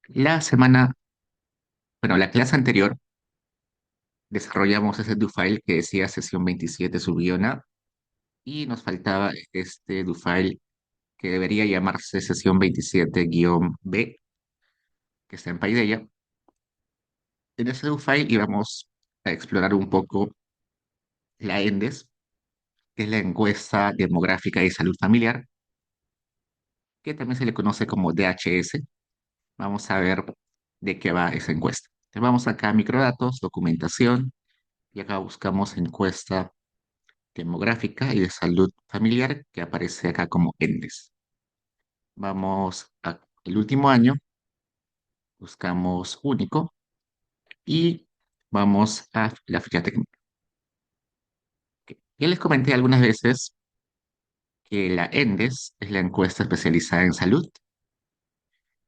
La semana, bueno, la clase anterior desarrollamos ese do file que decía sesión 27 subguiona y nos faltaba este do file que debería llamarse sesión 27-B, que está en Paideia. En ese do file íbamos a explorar un poco la ENDES, que es la encuesta demográfica de salud familiar, que también se le conoce como DHS. Vamos a ver de qué va esa encuesta. Entonces vamos acá a microdatos, documentación, y acá buscamos encuesta demográfica y de salud familiar que aparece acá como ENDES. Vamos al último año, buscamos único y vamos a la ficha técnica. Ya les comenté algunas veces que la ENDES es la encuesta especializada en salud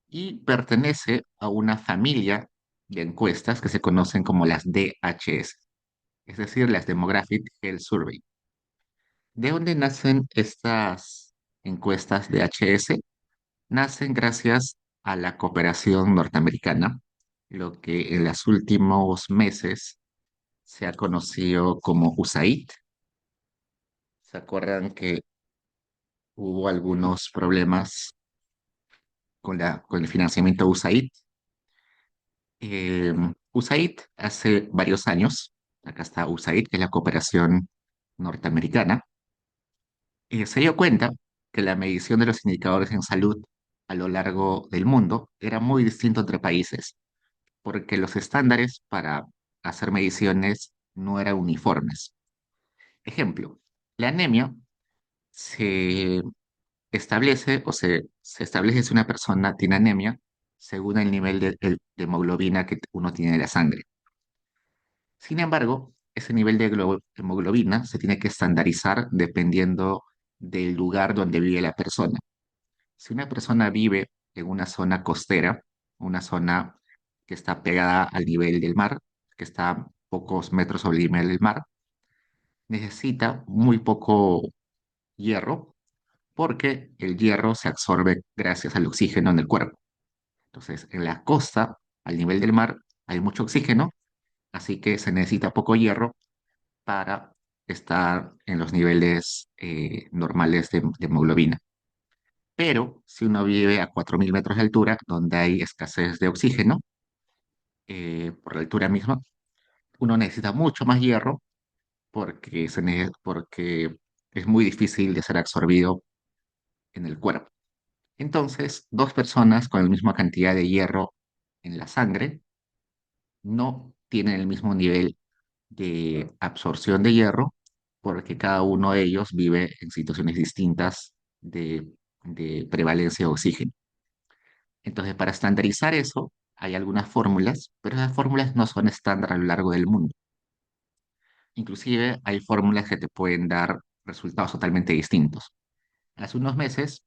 y pertenece a una familia de encuestas que se conocen como las DHS, es decir, las Demographic Health Survey. ¿De dónde nacen estas encuestas DHS? Nacen gracias a la cooperación norteamericana, lo que en los últimos meses se ha conocido como USAID. ¿Se acuerdan que hubo algunos problemas con el financiamiento de USAID? USAID hace varios años, acá está USAID, que es la cooperación norteamericana, se dio cuenta que la medición de los indicadores en salud a lo largo del mundo era muy distinto entre países porque los estándares para hacer mediciones no eran uniformes. Ejemplo, la anemia se establece se establece si una persona tiene anemia según el nivel de hemoglobina que uno tiene en la sangre. Sin embargo, ese nivel de hemoglobina se tiene que estandarizar dependiendo del lugar donde vive la persona. Si una persona vive en una zona costera, una zona que está pegada al nivel del mar, que está a pocos metros sobre el nivel del mar, necesita muy poco hierro porque el hierro se absorbe gracias al oxígeno en el cuerpo. Entonces, en la costa, al nivel del mar, hay mucho oxígeno, así que se necesita poco hierro para estar en los niveles normales de hemoglobina. Pero si uno vive a 4.000 metros de altura, donde hay escasez de oxígeno, por la altura misma, uno necesita mucho más hierro porque es muy difícil de ser absorbido en el cuerpo. Entonces, dos personas con la misma cantidad de hierro en la sangre no tienen el mismo nivel de absorción de hierro porque cada uno de ellos vive en situaciones distintas de prevalencia de oxígeno. Entonces, para estandarizar eso, hay algunas fórmulas, pero esas fórmulas no son estándar a lo largo del mundo. Inclusive hay fórmulas que te pueden dar resultados totalmente distintos. Hace unos meses,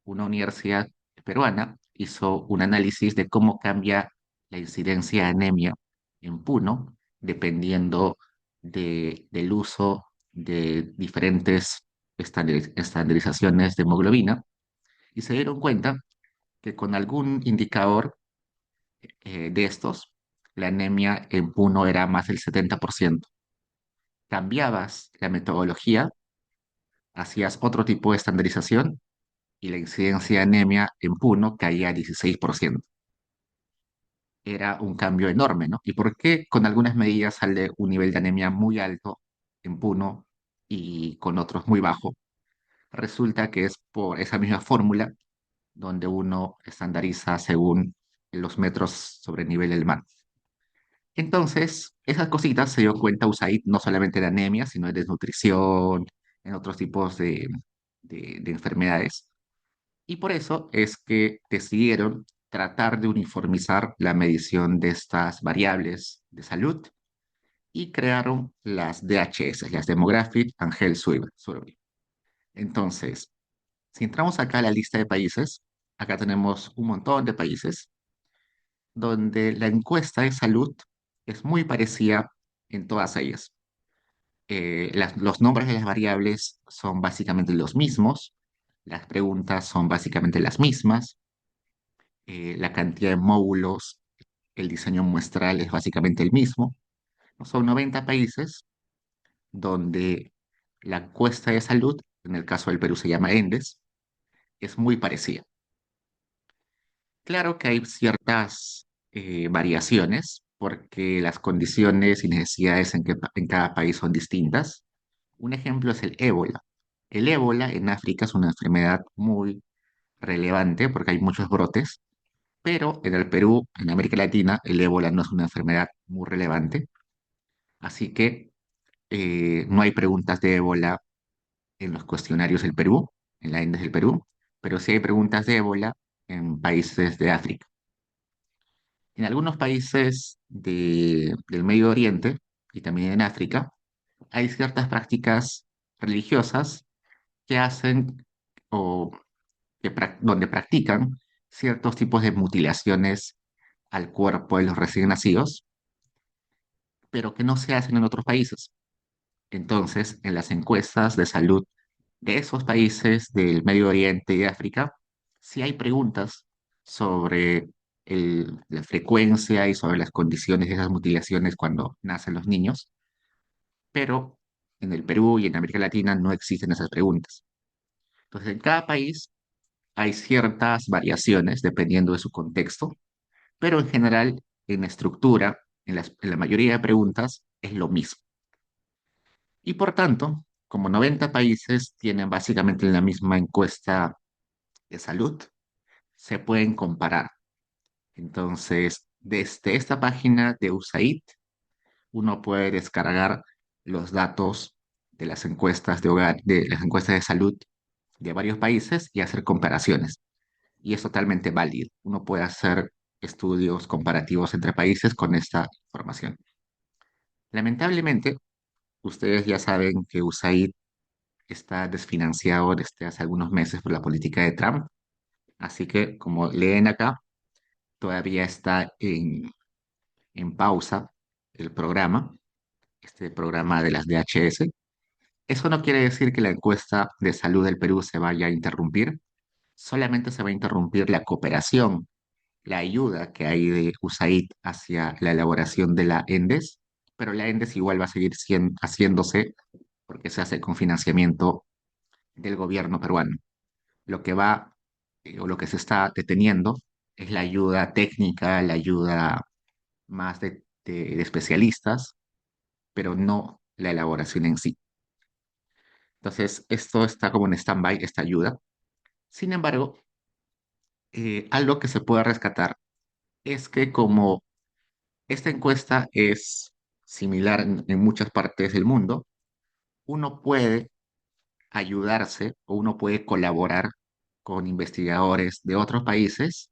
una universidad peruana hizo un análisis de cómo cambia la incidencia de anemia en Puno dependiendo del uso de diferentes estandarizaciones de hemoglobina y se dieron cuenta que con algún indicador de estos, la anemia en Puno era más del 70%. Cambiabas la metodología, hacías otro tipo de estandarización y la incidencia de anemia en Puno caía a 16%. Era un cambio enorme, ¿no? ¿Y por qué con algunas medidas sale un nivel de anemia muy alto en Puno y con otros muy bajo? Resulta que es por esa misma fórmula donde uno estandariza según los metros sobre el nivel del mar. Entonces, esas cositas se dio cuenta USAID no solamente de anemia, sino de desnutrición, en otros tipos de enfermedades. Y por eso es que decidieron tratar de uniformizar la medición de estas variables de salud y crearon las DHS, las Demographic and Health Survey. Entonces, si entramos acá a la lista de países, acá tenemos un montón de países donde la encuesta de salud es muy parecida en todas ellas. Los nombres de las variables son básicamente los mismos, las preguntas son básicamente las mismas, la cantidad de módulos, el diseño muestral es básicamente el mismo. Son 90 países donde la encuesta de salud, en el caso del Perú se llama ENDES, es muy parecida. Claro que hay ciertas variaciones porque las condiciones y necesidades en cada país son distintas. Un ejemplo es el ébola. El ébola en África es una enfermedad muy relevante porque hay muchos brotes, pero en el Perú, en América Latina, el ébola no es una enfermedad muy relevante, así que no hay preguntas de ébola en los cuestionarios del Perú, en la ENDES del Perú, pero sí hay preguntas de ébola en países de África. En algunos países del Medio Oriente y también en África, hay ciertas prácticas religiosas que hacen o donde practican ciertos tipos de mutilaciones al cuerpo de los recién nacidos, pero que no se hacen en otros países. Entonces, en las encuestas de salud de esos países del Medio Oriente y de África, sí hay preguntas sobre la frecuencia y sobre las condiciones de esas mutilaciones cuando nacen los niños, pero en el Perú y en América Latina no existen esas preguntas. Entonces, en cada país hay ciertas variaciones dependiendo de su contexto, pero en general, en estructura, en la mayoría de preguntas, es lo mismo. Y por tanto, como 90 países tienen básicamente la misma encuesta de salud, se pueden comparar. Entonces, desde esta página de USAID, uno puede descargar los datos de las encuestas de hogar, de las encuestas de salud de varios países y hacer comparaciones. Y es totalmente válido. Uno puede hacer estudios comparativos entre países con esta información. Lamentablemente, ustedes ya saben que USAID está desfinanciado desde hace algunos meses por la política de Trump. Así que, como leen acá, todavía está en pausa el programa, este programa de las DHS. Eso no quiere decir que la encuesta de salud del Perú se vaya a interrumpir, solamente se va a interrumpir la cooperación, la ayuda que hay de USAID hacia la elaboración de la ENDES, pero la ENDES igual va a seguir haciéndose porque se hace con financiamiento del gobierno peruano. Lo que va o lo que se está deteniendo es la ayuda técnica, la ayuda más de especialistas, pero no la elaboración en sí. Entonces, esto está como en stand-by, esta ayuda. Sin embargo, algo que se puede rescatar es que como esta encuesta es similar en muchas partes del mundo, uno puede ayudarse o uno puede colaborar con investigadores de otros países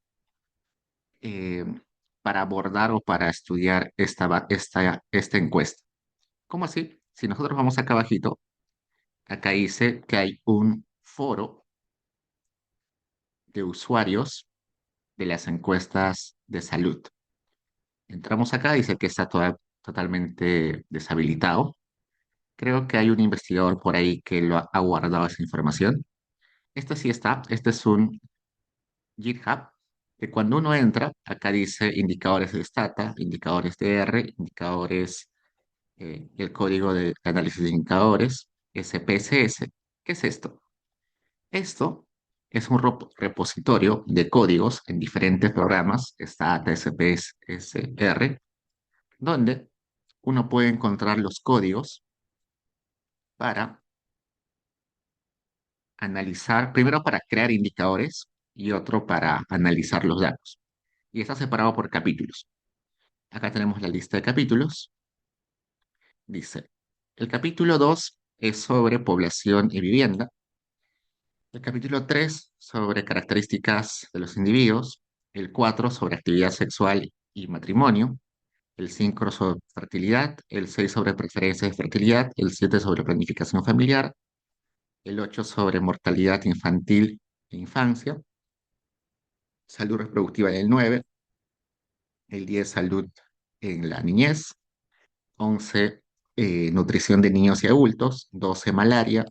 eh, para abordar o para estudiar esta encuesta. ¿Cómo así? Si nosotros vamos acá abajito, acá dice que hay un foro de usuarios de las encuestas de salud. Entramos acá, dice que está totalmente deshabilitado. Creo que hay un investigador por ahí que ha guardado esa información. Este sí está, este es un GitHub, que cuando uno entra, acá dice indicadores de Stata, indicadores de R, indicadores, el código de análisis de indicadores, SPSS. ¿Qué es esto? Esto es un repositorio de códigos en diferentes programas, Stata, SPSS, R, donde uno puede encontrar los códigos para analizar, primero para crear indicadores y otro para analizar los datos. Y está separado por capítulos. Acá tenemos la lista de capítulos. Dice, el capítulo 2 es sobre población y vivienda. El capítulo 3 sobre características de los individuos. El 4 sobre actividad sexual y matrimonio. El 5 sobre fertilidad. El 6 sobre preferencias de fertilidad. El 7 sobre planificación familiar. El 8 sobre mortalidad infantil e infancia. Salud reproductiva en el 9. El 10 salud en la niñez. 11 nutrición de niños y adultos. 12 malaria.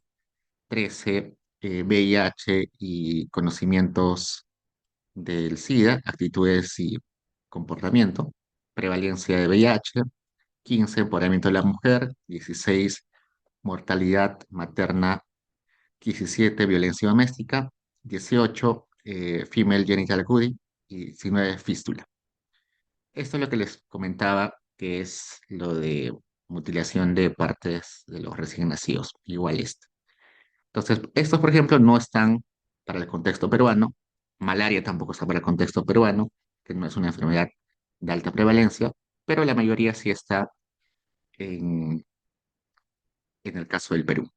13 VIH y conocimientos del SIDA, actitudes y comportamiento, prevalencia de VIH, 15, empoderamiento de la mujer, 16, mortalidad materna, 17, violencia doméstica, 18, female genital cutting y 19, fístula. Esto es lo que les comentaba, que es lo de mutilación de partes de los recién nacidos, igual este. Entonces, estos, por ejemplo, no están para el contexto peruano. Malaria tampoco está para el contexto peruano, que no es una enfermedad de alta prevalencia, pero la mayoría sí está en, en el caso del Perú.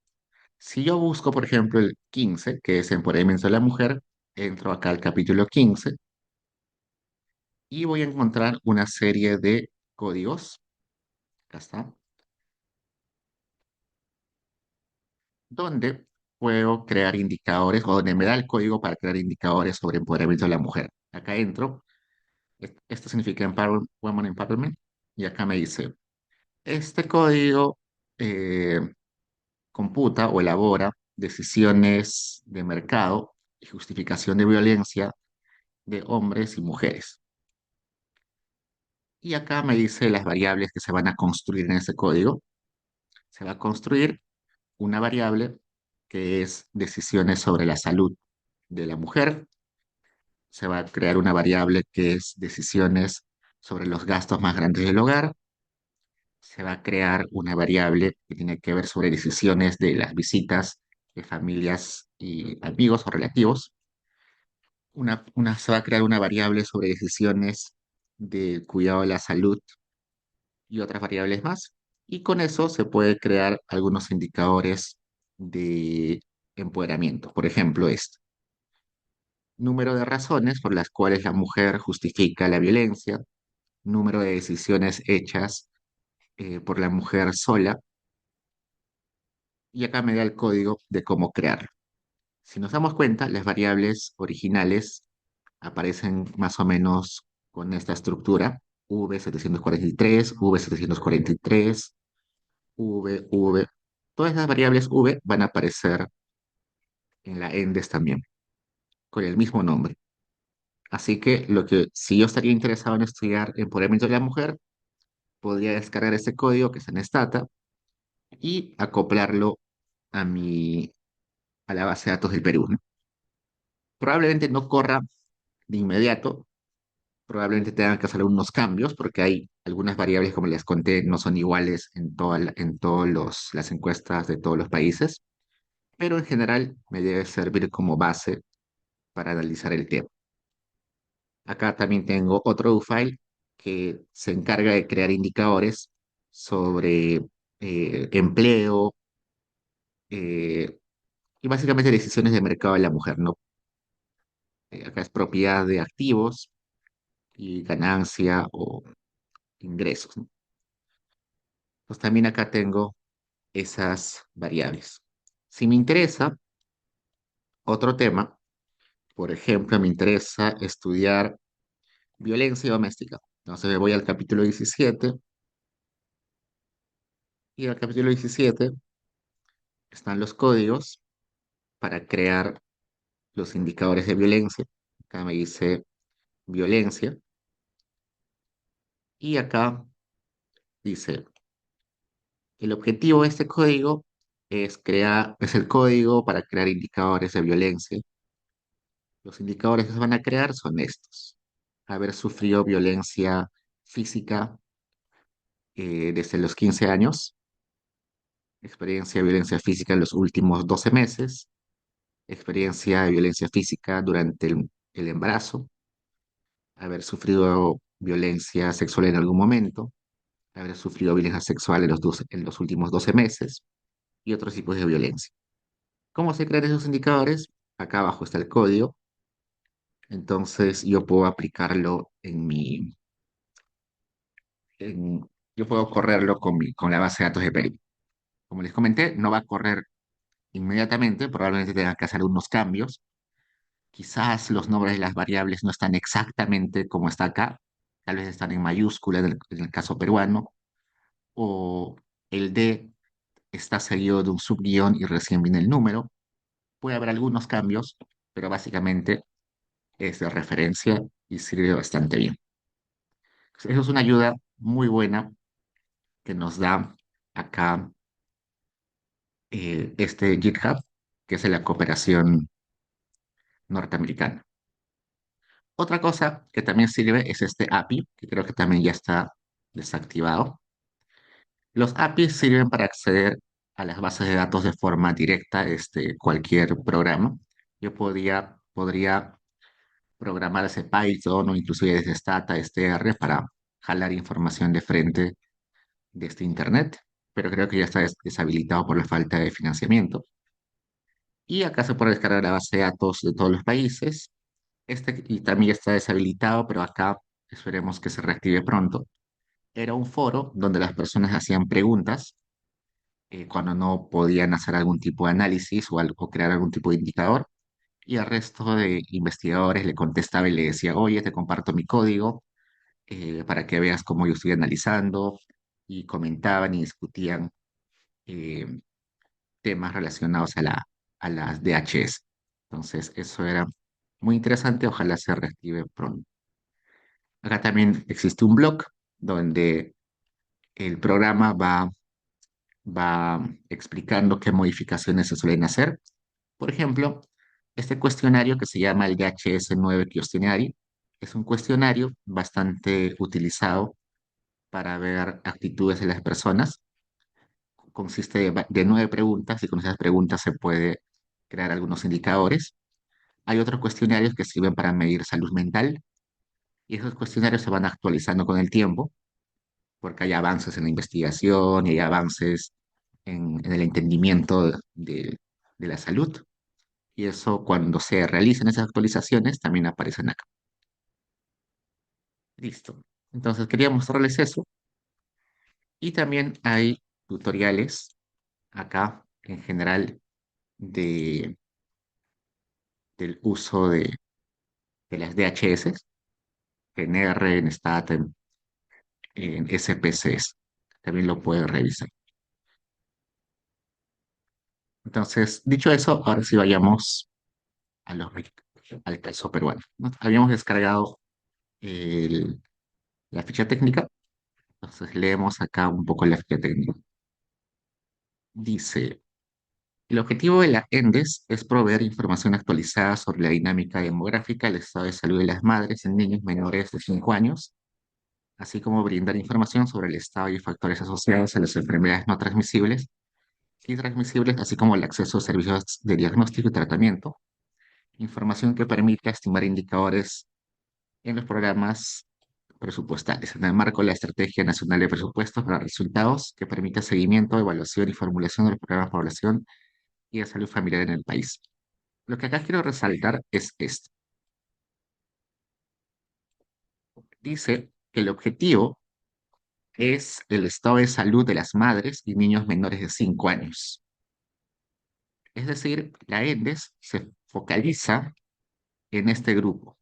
Si yo busco, por ejemplo, el 15, que es empoderamiento de la mujer, entro acá al capítulo 15 y voy a encontrar una serie de códigos, acá está, donde puedo crear indicadores o donde me da el código para crear indicadores sobre empoderamiento de la mujer. Acá entro. Esto significa Women Empowerment. Y acá me dice, este código eh, computa o elabora decisiones de mercado y justificación de violencia de hombres y mujeres. Y acá me dice las variables que se van a construir en ese código. Se va a construir una variable que es decisiones sobre la salud de la mujer. Se va a crear una variable que es decisiones sobre los gastos más grandes del hogar. Se va a crear una variable que tiene que ver sobre decisiones de las visitas de familias y amigos o relativos. Se va a crear una variable sobre decisiones de cuidado de la salud y otras variables más. Y con eso se puede crear algunos indicadores de empoderamiento. Por ejemplo, este número de razones por las cuales la mujer justifica la violencia, número de decisiones hechas por la mujer sola, y acá me da el código de cómo crearlo. Si nos damos cuenta, las variables originales aparecen más o menos con esta estructura: V743, V743, V. Todas las variables V van a aparecer en la ENDES también, con el mismo nombre. Así que si yo estaría interesado en estudiar empoderamiento de la mujer, podría descargar ese código que está en Stata y acoplarlo a a la base de datos del Perú, ¿no? Probablemente no corra de inmediato, probablemente tengan que hacer algunos cambios porque hay algunas variables, como les conté, no son iguales en todas las encuestas de todos los países, pero en general me debe servir como base para analizar el tema. Acá también tengo otro file que se encarga de crear indicadores sobre empleo eh, y básicamente decisiones de mercado de la mujer, ¿no? Acá es propiedad de activos y ganancia o ingresos, ¿no? Pues también acá tengo esas variables. Si me interesa otro tema, por ejemplo, me interesa estudiar violencia doméstica. Entonces me voy al capítulo 17 y al capítulo 17 están los códigos para crear los indicadores de violencia. Acá me dice violencia y acá dice, el objetivo de este código es el código para crear indicadores de violencia. Los indicadores que se van a crear son estos: haber sufrido violencia física desde los 15 años, experiencia de violencia física en los últimos 12 meses, experiencia de violencia física durante el embarazo, haber sufrido violencia sexual en algún momento, haber sufrido violencia sexual en los últimos 12 meses y otros tipos de violencia. ¿Cómo se crean esos indicadores? Acá abajo está el código, entonces yo puedo aplicarlo yo puedo correrlo con la base de datos de Perú. Como les comenté, no va a correr inmediatamente, probablemente tenga que hacer unos cambios. Quizás los nombres de las variables no están exactamente como está acá, tal vez están en mayúscula en el caso peruano, o el D está seguido de un subguión y recién viene el número. Puede haber algunos cambios, pero básicamente es de referencia y sirve bastante bien. Eso es una ayuda muy buena que nos da acá este GitHub, que es de la cooperación norteamericana. Otra cosa que también sirve es este API, que creo que también ya está desactivado. Los APIs sirven para acceder a las bases de datos de forma directa, cualquier programa. Yo podría programar ese Python o inclusive desde Stata, R para jalar información de frente de este Internet, pero creo que ya está deshabilitado por la falta de financiamiento. Y acá se puede descargar la base de datos de todos los países. Y también está deshabilitado, pero acá esperemos que se reactive pronto. Era un foro donde las personas hacían preguntas cuando no podían hacer algún tipo de análisis o crear algún tipo de indicador. Y el resto de investigadores le contestaba y le decía, oye, te comparto mi código para que veas cómo yo estoy analizando. Y comentaban y discutían eh, temas relacionados a las DHS. Entonces, eso era muy interesante. Ojalá se reactive pronto. Acá también existe un blog donde el programa va explicando qué modificaciones se suelen hacer. Por ejemplo, este cuestionario que se llama el DHS-9 Questionnaire es un cuestionario bastante utilizado para ver actitudes de las personas. Consiste de 9 preguntas y con esas preguntas se puede crear algunos indicadores. Hay otros cuestionarios que sirven para medir salud mental y esos cuestionarios se van actualizando con el tiempo porque hay avances en la investigación y hay avances en el entendimiento de la salud. Y eso cuando se realicen esas actualizaciones también aparecen acá. Listo. Entonces quería mostrarles eso. Y también hay tutoriales acá en general de, del uso de las DHS, en R, en STAT, en SPCs. También lo pueden revisar. Entonces, dicho eso, ahora sí vayamos a al caso peruano, ¿no? Habíamos descargado el- la ficha técnica, entonces leemos acá un poco la ficha técnica. Dice, el objetivo de la ENDES es proveer información actualizada sobre la dinámica demográfica, el estado de salud de las madres en niños menores de 5 años, así como brindar información sobre el estado y factores asociados a las enfermedades no transmisibles y transmisibles, así como el acceso a servicios de diagnóstico y tratamiento, información que permita estimar indicadores en los programas presupuestales, en el marco de la Estrategia Nacional de Presupuestos para Resultados, que permite seguimiento, evaluación y formulación de los programas de población y de salud familiar en el país. Lo que acá quiero resaltar es esto. Dice que el objetivo es el estado de salud de las madres y niños menores de 5 años. Es decir, la ENDES se focaliza en este grupo.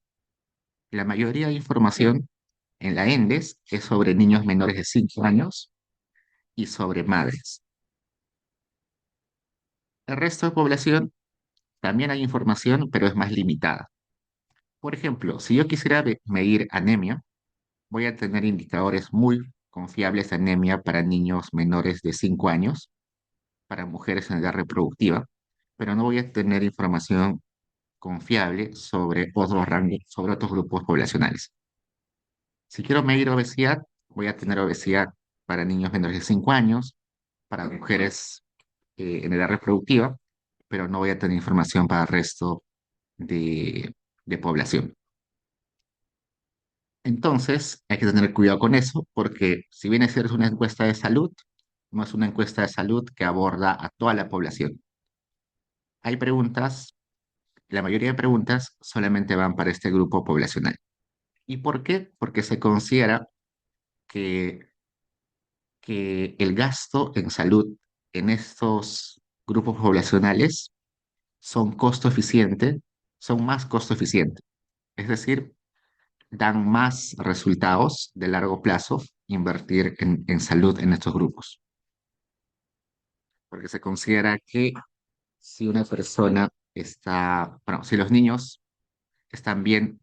La mayoría de información en la ENDES es sobre niños menores de 5 años y sobre madres. El resto de población también hay información, pero es más limitada. Por ejemplo, si yo quisiera medir anemia, voy a tener indicadores muy confiables de anemia para niños menores de 5 años, para mujeres en edad reproductiva, pero no voy a tener información confiable sobre otros rangos, sobre otros grupos poblacionales. Si quiero medir obesidad, voy a tener obesidad para niños menores de 5 años, para mujeres en edad reproductiva, pero no voy a tener información para el resto de, de población. Entonces, hay que tener cuidado con eso, porque si bien es cierto, es una encuesta de salud, no es una encuesta de salud que aborda a toda la población. Hay preguntas, la mayoría de preguntas solamente van para este grupo poblacional. ¿Y por qué? Porque se considera que, que el gasto en salud en estos grupos poblacionales son costo eficiente, son más costo eficiente. Es decir, dan más resultados de largo plazo invertir en salud en estos grupos, porque se considera que si una persona está, bueno, si los niños están bien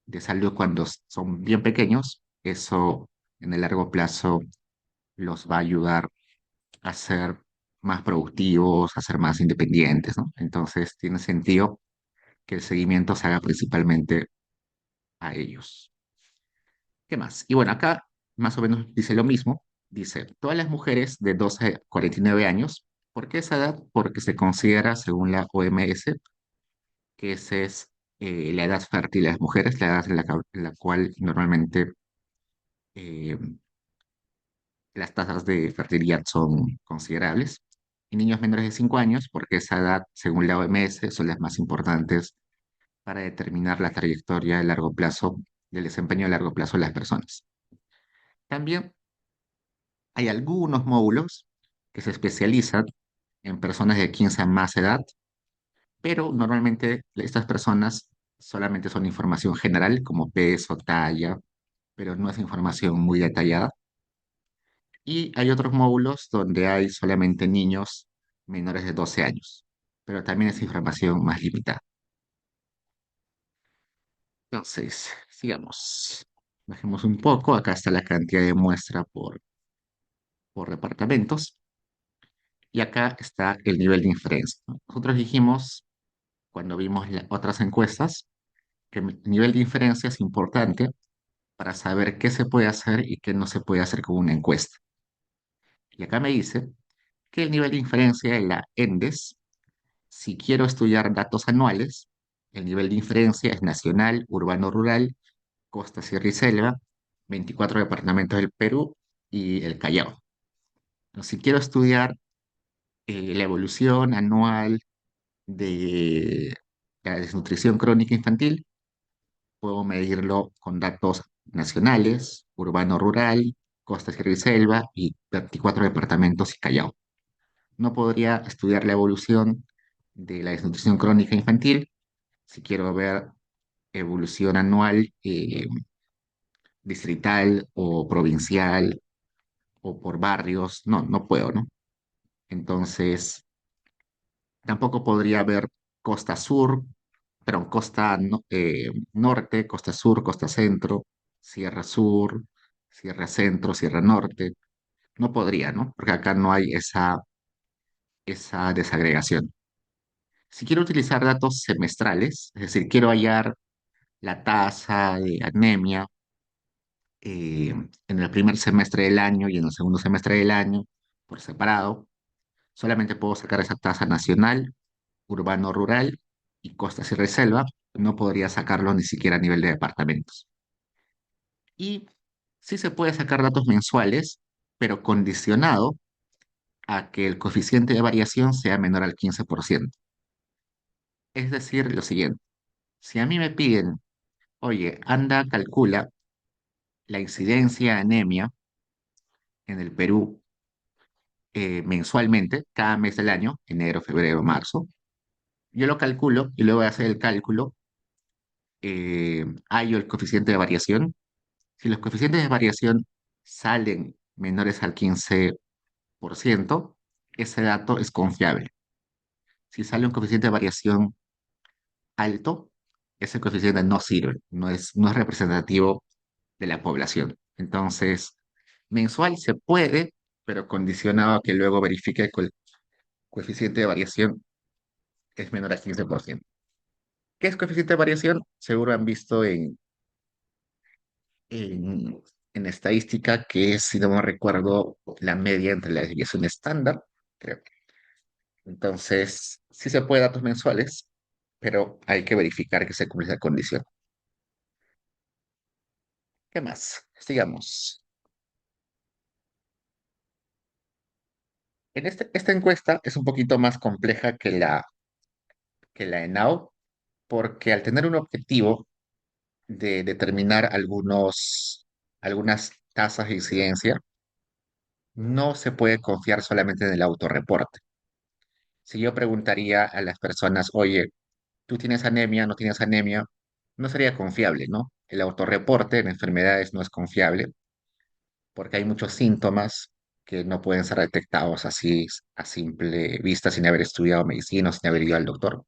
de salud cuando son bien pequeños, eso en el largo plazo los va a ayudar a ser más productivos, a ser más independientes, ¿no? Entonces tiene sentido que el seguimiento se haga principalmente a ellos. ¿Qué más? Y bueno, acá más o menos dice lo mismo. Dice, todas las mujeres de 12 a 49 años, ¿por qué esa edad? Porque se considera, según la OMS, que esa es la edad fértil de las mujeres, la edad en la cual normalmente eh, las tasas de fertilidad son considerables. Y niños menores de 5 años, porque esa edad, según la OMS, son las más importantes para determinar la trayectoria a largo plazo, del desempeño a largo plazo de las personas. También hay algunos módulos que se especializan en personas de 15 a más edad, pero normalmente estas personas solamente son información general, como peso, talla, pero no es información muy detallada. Y hay otros módulos donde hay solamente niños menores de 12 años, pero también es información más limitada. Entonces, sigamos. Bajemos un poco. Acá está la cantidad de muestra por departamentos. Y acá está el nivel de inferencia, ¿no? Nosotros dijimos, cuando vimos otras encuestas, que el nivel de inferencia es importante para saber qué se puede hacer y qué no se puede hacer con una encuesta. Y acá me dice que el nivel de inferencia de la ENDES, si quiero estudiar datos anuales, el nivel de inferencia es nacional, urbano, rural, costa, sierra y selva, 24 departamentos del Perú y el Callao. ¿No? Si quiero estudiar la evolución anual de la desnutrición crónica infantil, puedo medirlo con datos nacionales, urbano-rural, costa, sierra y selva y 24 departamentos y Callao. No podría estudiar la evolución de la desnutrición crónica infantil si quiero ver evolución anual, distrital o provincial o por barrios. No, no puedo, ¿no? Entonces, tampoco podría ver costa sur, pero norte, costa sur, costa centro, sierra sur, sierra centro, sierra norte. No podría, ¿no? Porque acá no hay esa desagregación. Si quiero utilizar datos semestrales, es decir, quiero hallar la tasa de anemia en el primer semestre del año y en el segundo semestre del año por separado, solamente puedo sacar esa tasa nacional, urbano-rural y costa y reserva. No podría sacarlo ni siquiera a nivel de departamentos. Y sí se puede sacar datos mensuales, pero condicionado a que el coeficiente de variación sea menor al 15%. Es decir, lo siguiente, si a mí me piden, oye, anda, calcula la incidencia de anemia en el Perú mensualmente, cada mes del año, enero, febrero, marzo, yo lo calculo y luego de hacer el cálculo, hallo el coeficiente de variación. Si los coeficientes de variación salen menores al 15%, ese dato es confiable. Si sale un coeficiente de variación alto, ese coeficiente no sirve, no es representativo de la población. Entonces, mensual se puede, pero condicionado a que luego verifique que el coeficiente de variación es menor al 15%. ¿Qué es coeficiente de variación? Seguro han visto en, en estadística que es, si no me recuerdo, la media entre la desviación estándar, creo. Entonces, sí se puede datos mensuales, pero hay que verificar que se cumple esa condición. ¿Qué más? Sigamos. Esta encuesta es un poquito más compleja que la ENAU, porque al tener un objetivo de determinar algunas tasas de incidencia, no se puede confiar solamente en el autorreporte. Si yo preguntaría a las personas, oye, ¿tú tienes anemia, no tienes anemia? No sería confiable, ¿no? El autorreporte en enfermedades no es confiable porque hay muchos síntomas que no pueden ser detectados así a simple vista sin haber estudiado medicina o sin haber ido al doctor.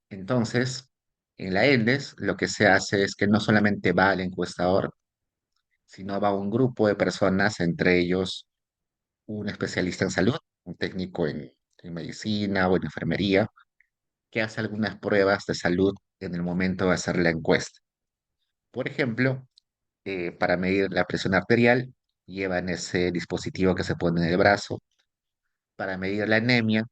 Entonces, En la ENDES lo que se hace es que no solamente va el encuestador, sino va un grupo de personas, entre ellos un especialista en salud, un técnico en medicina o en enfermería, que hace algunas pruebas de salud en el momento de hacer la encuesta. Por ejemplo, para medir la presión arterial, llevan ese dispositivo que se pone en el brazo. Para medir la anemia,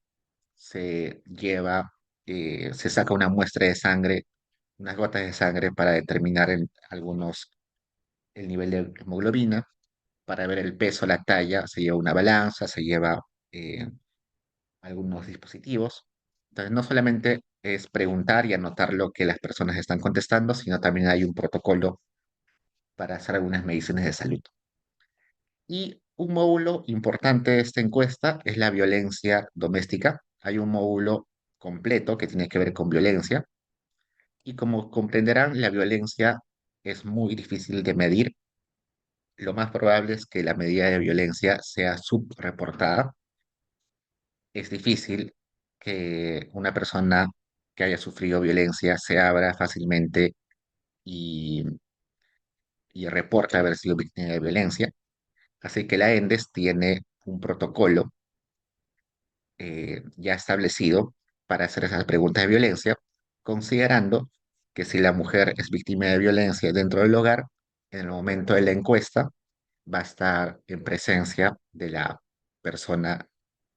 se lleva, se saca una muestra de sangre, unas gotas de sangre para determinar en algunos el nivel de hemoglobina. Para ver el peso, la talla, se lleva una balanza, se lleva eh, algunos dispositivos. Entonces, no solamente es preguntar y anotar lo que las personas están contestando, sino también hay un protocolo para hacer algunas mediciones de salud. Y un módulo importante de esta encuesta es la violencia doméstica. Hay un módulo completo que tiene que ver con violencia. Y como comprenderán, la violencia es muy difícil de medir. Lo más probable es que la medida de violencia sea subreportada. Es difícil que una persona que haya sufrido violencia se abra fácilmente y, y reporte haber sido víctima de violencia. Así que la ENDES tiene un protocolo ya establecido para hacer esas preguntas de violencia, considerando que si la mujer es víctima de violencia dentro del hogar, en el momento de la encuesta va a estar en presencia de la persona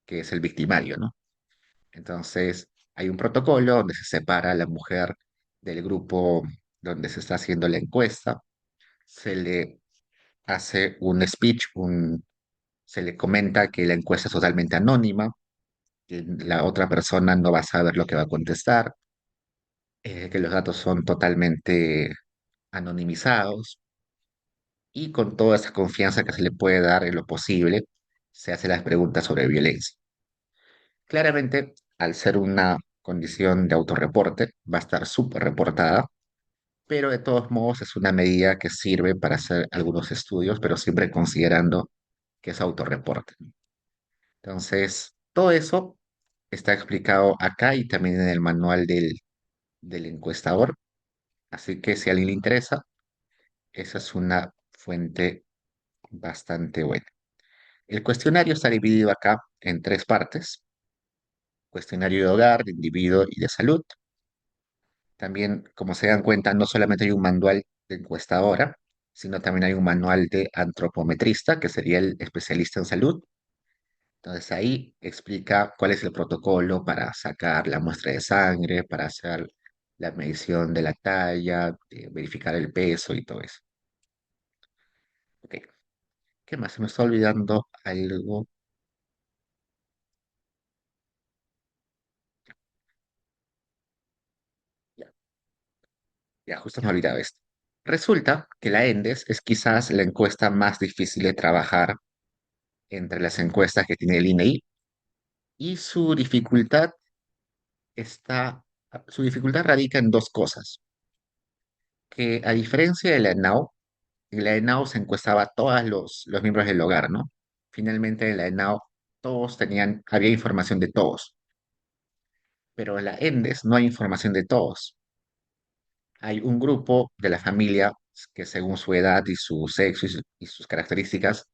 que es el victimario, ¿no? Entonces, hay un protocolo donde se separa a la mujer del grupo donde se está haciendo la encuesta, se le hace un speech, se le comenta que la encuesta es totalmente anónima, que la otra persona no va a saber lo que va a contestar, que los datos son totalmente anonimizados y con toda esa confianza que se le puede dar en lo posible, se hace las preguntas sobre violencia. Claramente, al ser una condición de autorreporte, va a estar subreportada, pero de todos modos es una medida que sirve para hacer algunos estudios, pero siempre considerando que es autorreporte. Entonces, todo eso está explicado acá y también en el manual del encuestador. Así que si a alguien le interesa, esa es una fuente bastante buena. El cuestionario está dividido acá en tres partes: cuestionario de hogar, de individuo y de salud. También, como se dan cuenta, no solamente hay un manual de encuestadora, sino también hay un manual de antropometrista, que sería el especialista en salud. Entonces ahí explica cuál es el protocolo para sacar la muestra de sangre, para hacer la medición de la talla, verificar el peso y todo eso. Ok, ¿qué más? Se me está olvidando algo. Ya, ya, justo me olvidaba esto. Resulta que la ENDES es quizás la encuesta más difícil de trabajar entre las encuestas que tiene el INEI y su dificultad radica en dos cosas, que a diferencia de la ENAU, en la ENAU se encuestaba a todos los miembros del hogar, ¿no? Finalmente en la ENAU había información de todos, pero en la ENDES no hay información de todos. Hay un grupo de la familia que según su edad y su sexo y sus características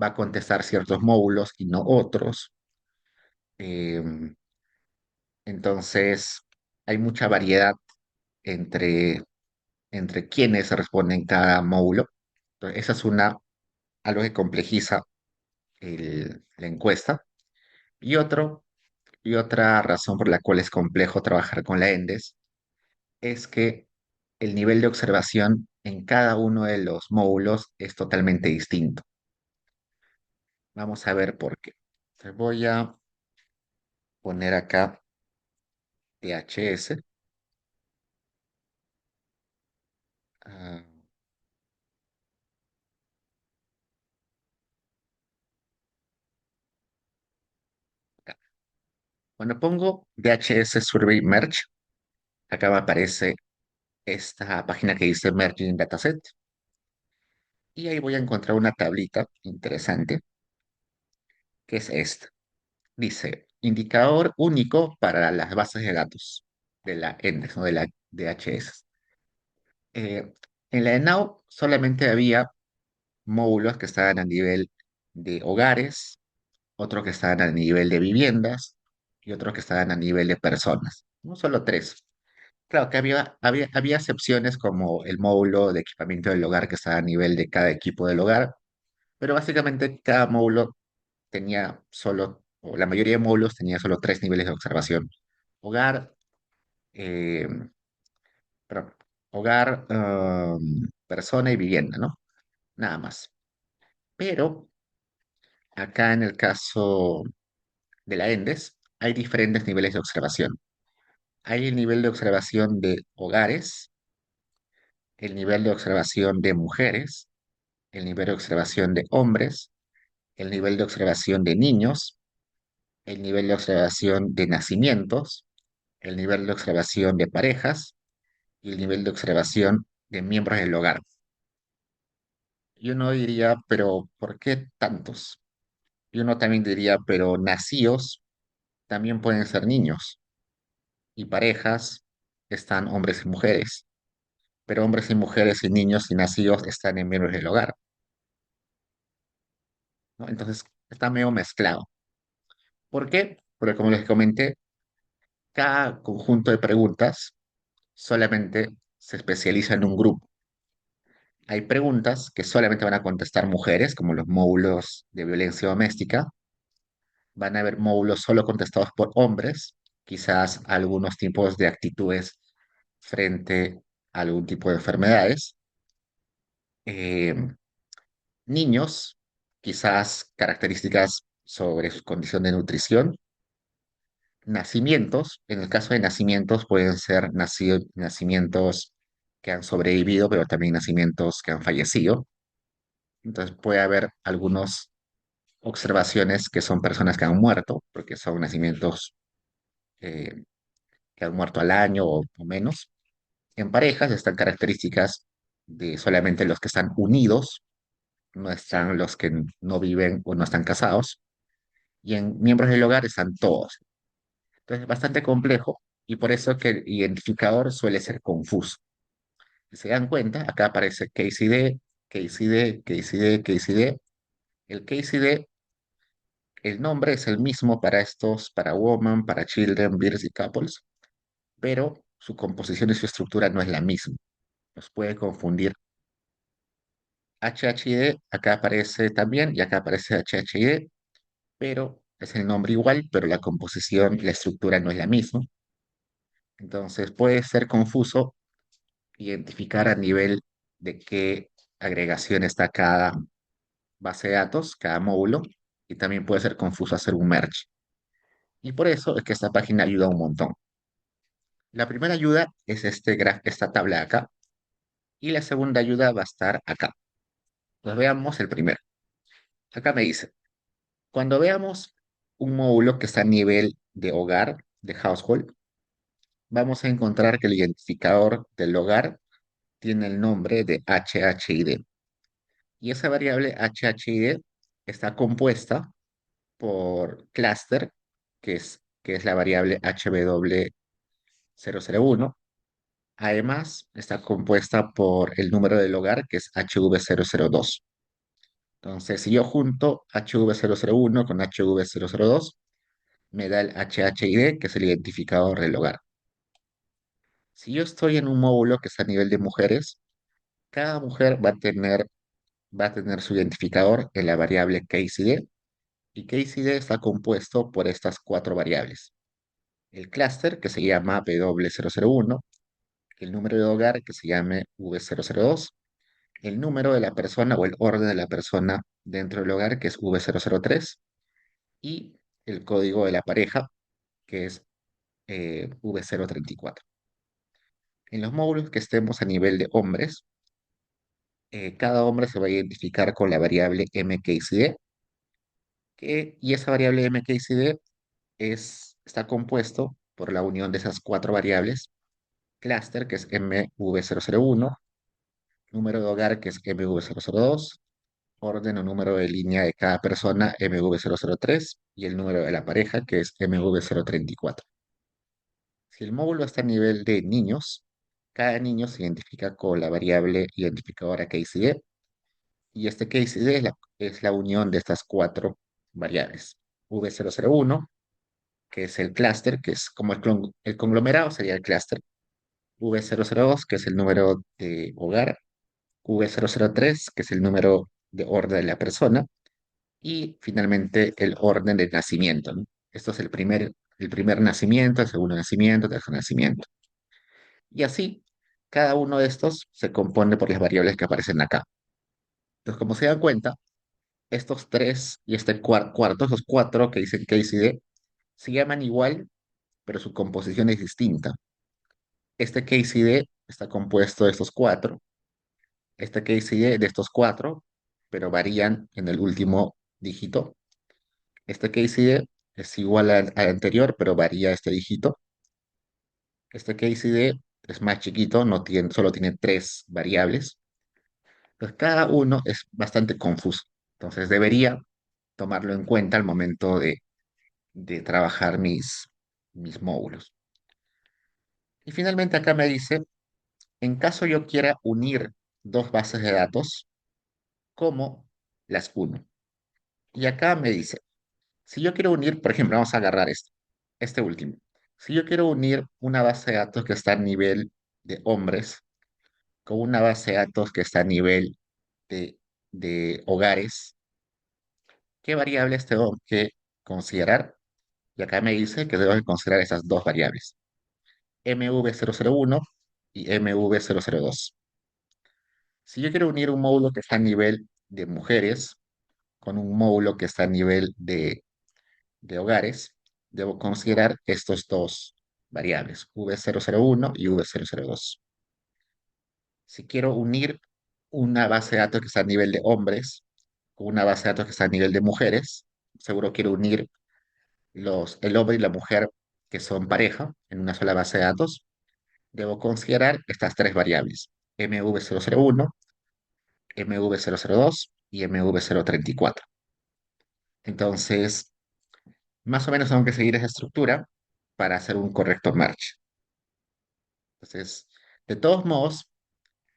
va a contestar ciertos módulos y no otros. Em, entonces, hay mucha variedad entre, entre quienes responden cada módulo. Entonces, esa es algo que complejiza la encuesta. Y, otro, y otra razón por la cual es complejo trabajar con la ENDES es que el nivel de observación en cada uno de los módulos es totalmente distinto. Vamos a ver por qué. Te voy a poner acá THS. ah, Acá. Cuando pongo DHS Survey Merge, acá me aparece esta página que dice Merging Dataset. Y ahí voy a encontrar una tablita interesante, que es esta. Dice, indicador único para las bases de datos. de la ENDES, ¿no? De la DHS. Eh, en la ENAU solamente había módulos que estaban a nivel de hogares, otros que estaban a nivel de viviendas y otros que estaban a nivel de personas. No solo tres. Claro que había excepciones como el módulo de equipamiento del hogar que estaba a nivel de cada equipo del hogar, pero básicamente cada módulo tenía solo, o la mayoría de módulos tenía solo tres niveles de observación. Hogar, eh, perdón, hogar, persona y vivienda, ¿no? Nada más. Pero acá en el caso de la ENDES hay diferentes niveles de observación. Hay el nivel de observación de hogares, el nivel de observación de mujeres, el nivel de observación de hombres, el nivel de observación de niños, el nivel de observación de nacimientos, el nivel de observación de parejas y el nivel de observación de miembros del hogar. Y uno diría, pero ¿por qué tantos? Y uno también diría, pero nacidos también pueden ser niños y parejas están hombres y mujeres, pero hombres y mujeres y niños y nacidos están en miembros del hogar, ¿no? Entonces está medio mezclado. ¿Por qué? Porque como les comenté, cada conjunto de preguntas solamente se especializa en un grupo. Hay preguntas que solamente van a contestar mujeres, como los módulos de violencia doméstica. Van a haber módulos solo contestados por hombres, quizás algunos tipos de actitudes frente a algún tipo de enfermedades. Eh, Niños, quizás características sobre su condición de nutrición. Nacimientos, en el caso de nacimientos pueden ser nacimientos que han sobrevivido, pero también nacimientos que han fallecido. Entonces puede haber algunas observaciones que son personas que han muerto, porque son nacimientos eh, que han muerto al año o menos. En parejas están características de solamente los que están unidos, no están los que no viven o no están casados. Y en miembros del hogar están todos. Entonces es bastante complejo y por eso que el identificador suele ser confuso. Si se dan cuenta, acá aparece KCD, KCD, KCD, KCD. El KCD, el nombre es el mismo para estos, para woman, para children, bears y couples, pero su composición y su estructura no es la misma. Nos puede confundir. HHID, acá aparece también y acá aparece HHID, pero es el nombre igual, pero la composición, la estructura no es la misma. Entonces puede ser confuso identificar a nivel de qué agregación está cada base de datos, cada módulo, y también puede ser confuso hacer un merge. Y por eso es que esta página ayuda un montón. La primera ayuda es esta tabla de acá, y la segunda ayuda va a estar acá. Entonces veamos el primero. Acá me dice, cuando veamos un módulo que está a nivel de hogar, de household, vamos a encontrar que el identificador del hogar tiene el nombre de HHID. Y esa variable HHID está compuesta por cluster, que es la variable HW001. Además, está compuesta por el número del hogar, que es HV002. Entonces, si yo junto HV001 con HV002, me da el HHID, que es el identificador del hogar. Si yo estoy en un módulo que está a nivel de mujeres, cada mujer va a tener su identificador en la variable KCD, y KCD está compuesto por estas cuatro variables. El clúster, que se llama W001, el número de hogar, que se llame V002, el número de la persona o el orden de la persona dentro del hogar, que es V003, y el código de la pareja, que es V034. En los módulos que estemos a nivel de hombres, cada hombre se va a identificar con la variable MKCD, y esa variable MKCD está compuesto por la unión de esas cuatro variables: clúster, que es MV001, número de hogar, que es MV002, orden o número de línea de cada persona, MV003, y el número de la pareja, que es MV034. Si el módulo está a nivel de niños, cada niño se identifica con la variable identificadora KCD y este KCD es la unión de estas cuatro variables. V001, que es el clúster, que es como el conglomerado sería el clúster. V002, que es el número de hogar. V003, que es el número de orden de la persona. Y finalmente el orden de nacimiento, ¿no? Esto es el primer nacimiento, el segundo nacimiento, el tercer nacimiento. Y así, cada uno de estos se compone por las variables que aparecen acá. Entonces, como se dan cuenta, estos tres y este cuarto, esos cuatro que dicen case y D, se llaman igual, pero su composición es distinta. Este case y D está compuesto de estos cuatro, este case y D de estos cuatro, pero varían en el último dígito. Este case y D es igual al anterior, pero varía este dígito. Este case y D es más chiquito, no tiene, solo tiene tres variables. Pues cada uno es bastante confuso. Entonces debería tomarlo en cuenta al momento de trabajar mis módulos. Y finalmente acá me dice, en caso yo quiera unir dos bases de datos, ¿cómo las uno? Y acá me dice, si yo quiero unir, por ejemplo, vamos a agarrar este último. Si yo quiero unir una base de datos que está a nivel de hombres con una base de datos que está a nivel de, de hogares, ¿qué variables tengo que considerar? Y acá me dice que debo de considerar esas dos variables, MV001 y MV002. Si yo quiero unir un módulo que está a nivel de mujeres con un módulo que está a nivel de hogares, debo considerar estos dos variables, V001 y V002. Si quiero unir una base de datos que está a nivel de hombres con una base de datos que está a nivel de mujeres, seguro quiero unir el hombre y la mujer que son pareja en una sola base de datos, debo considerar estas tres variables, MV001, MV002 y MV034. Entonces, más o menos tengo que seguir esa estructura para hacer un correcto merge. Entonces, de todos modos,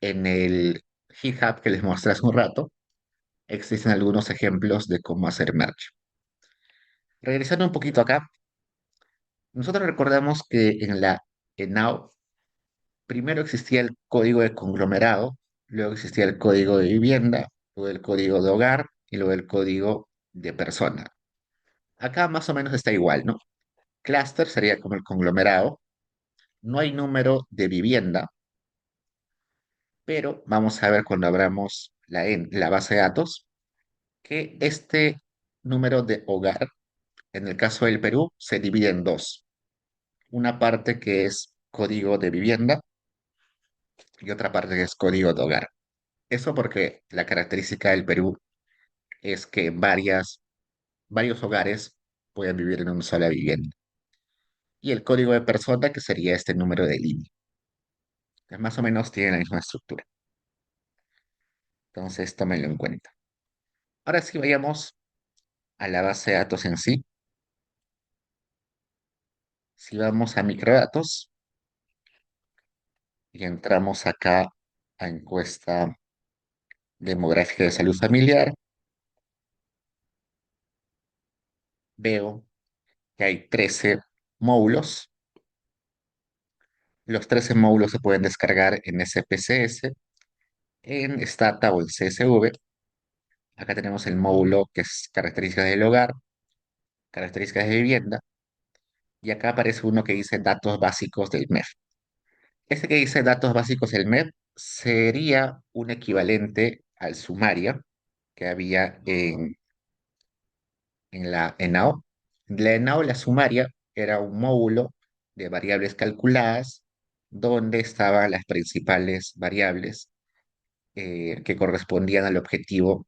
en el GitHub que les mostré hace un rato, existen algunos ejemplos de cómo hacer merge. Regresando un poquito acá, nosotros recordamos que en la ENAW primero existía el código de conglomerado, luego existía el código de vivienda, luego el código de hogar y luego el código de persona. Acá más o menos está igual, ¿no? Cluster sería como el conglomerado, no hay número de vivienda, pero vamos a ver cuando abramos la base de datos que este número de hogar, en el caso del Perú, se divide en dos. Una parte que es código de vivienda y otra parte que es código de hogar. Eso porque la característica del Perú es que varios hogares pueden vivir en una sola vivienda. Y el código de persona, que sería este número de línea. Que más o menos tiene la misma estructura. Entonces, tómenlo en cuenta. Ahora sí, vayamos a la base de datos en sí. Si vamos a microdatos y entramos acá a encuesta demográfica de salud familiar, veo que hay 13 módulos. Los 13 módulos se pueden descargar en SPSS, en Stata o en CSV. Acá tenemos el módulo que es características del hogar, características de vivienda, y acá aparece uno que dice datos básicos del MEF. Este que dice datos básicos del MEF sería un equivalente al sumario que había en la ENAO. La ENAO, la sumaria, era un módulo de variables calculadas donde estaban las principales variables que correspondían al objetivo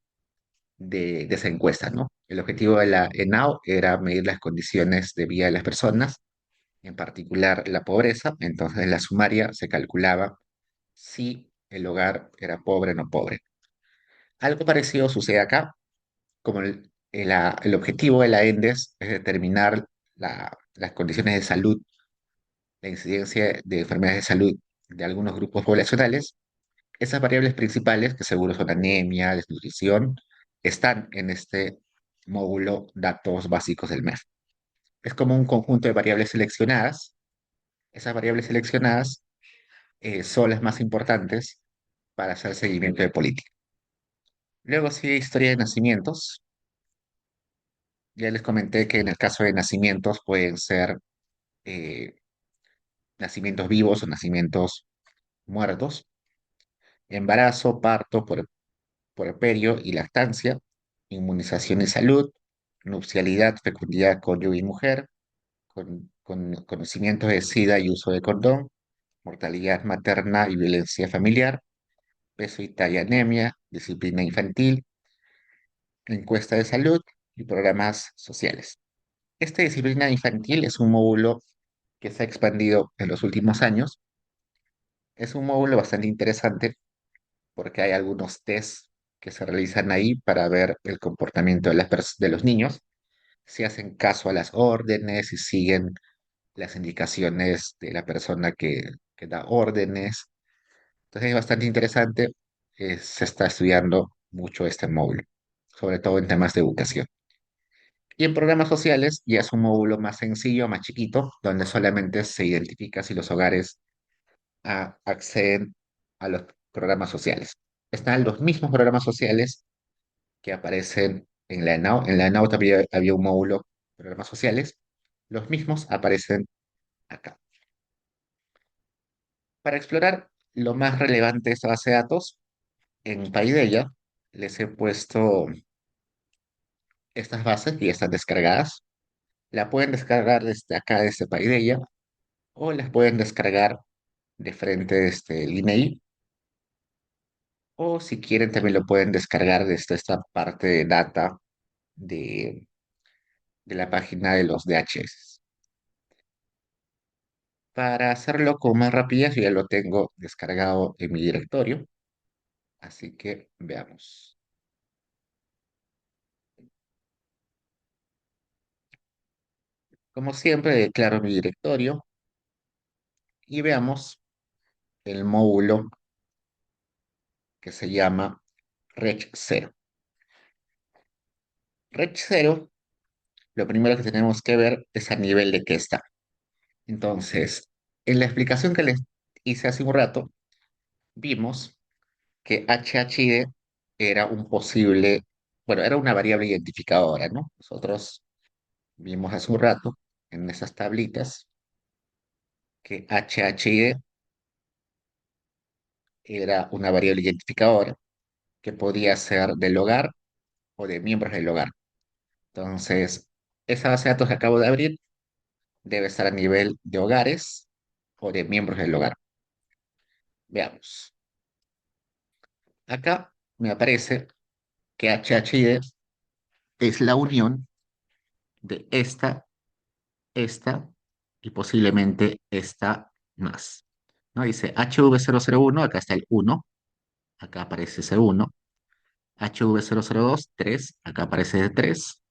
de esa encuesta, ¿no? El objetivo de la ENAO era medir las condiciones de vida de las personas, en particular la pobreza. Entonces, en la sumaria se calculaba si el hogar era pobre o no pobre. Algo parecido sucede acá, como el objetivo de la ENDES es determinar las condiciones de salud la incidencia de enfermedades de salud de algunos grupos poblacionales, esas variables principales, que seguro son anemia, desnutrición, están en este módulo datos básicos del MEF. Es como un conjunto de variables seleccionadas. Esas variables seleccionadas son las más importantes para hacer seguimiento de política. Luego sigue historia de nacimientos. Ya les comenté que en el caso de nacimientos pueden ser eh, nacimientos vivos o nacimientos muertos, embarazo, parto, puerperio y lactancia, inmunización y salud, nupcialidad, fecundidad, cónyuge y mujer, con conocimientos de SIDA y uso de condón, mortalidad materna y violencia familiar, peso y talla, anemia, disciplina infantil, encuesta de salud y programas sociales. Esta disciplina infantil es un módulo que se ha expandido en los últimos años. Es un módulo bastante interesante porque hay algunos tests que se realizan ahí para ver el comportamiento de los niños, si hacen caso a las órdenes, si siguen las indicaciones de la persona que da órdenes. Entonces es bastante interesante. Se está estudiando mucho este módulo, sobre todo en temas de educación. Y en programas sociales ya es un módulo más sencillo, más chiquito, donde solamente se identifica si los hogares acceden a los programas sociales. Están los mismos programas sociales que aparecen en la ENAU. En la ENAU también había un módulo de programas sociales. Los mismos aparecen acá. Para explorar lo más relevante de esta base de datos, en Paideia les he puesto estas bases que ya están descargadas. La pueden descargar desde acá, desde Paideia, o las pueden descargar de frente desde el email, o si quieren también lo pueden descargar desde esta parte de data de, de la página de los DHS. Para hacerlo con más rapidez, yo ya lo tengo descargado en mi directorio, así que veamos. Como siempre, declaro mi directorio y veamos el módulo que se llama Reg 0. Reg 0, lo primero que tenemos que ver es a nivel de qué está. Entonces, en la explicación que les hice hace un rato, vimos que HHID era un posible, bueno, era una variable identificadora, ¿no? Nosotros vimos hace un rato en esas tablitas que HHID era una variable identificadora que podía ser del hogar o de miembros del hogar. Entonces, esa base de datos que acabo de abrir debe estar a nivel de hogares o de miembros del hogar. Veamos. Acá me aparece que HHID es la unión de esta y posiblemente esta más. ¿No? Dice HV001, acá está el 1, acá aparece ese 1. HV002, 3, acá aparece 3.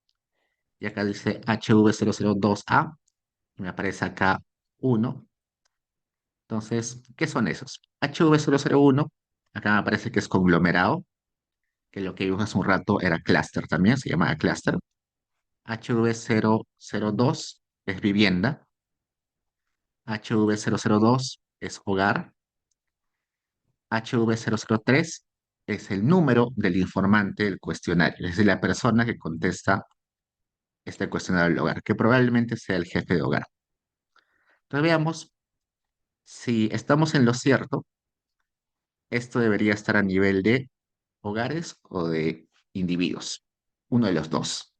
Y acá dice HV002A, y me aparece acá 1. Entonces, ¿qué son esos? HV001, acá me aparece que es conglomerado, que lo que vimos hace un rato era clúster también, se llama clúster. HV002 es vivienda. HV002 es hogar. HV003 es el número del informante del cuestionario, es decir, la persona que contesta este cuestionario del hogar, que probablemente sea el jefe de hogar. Entonces veamos si estamos en lo cierto. Esto debería estar a nivel de hogares o de individuos, uno de los dos.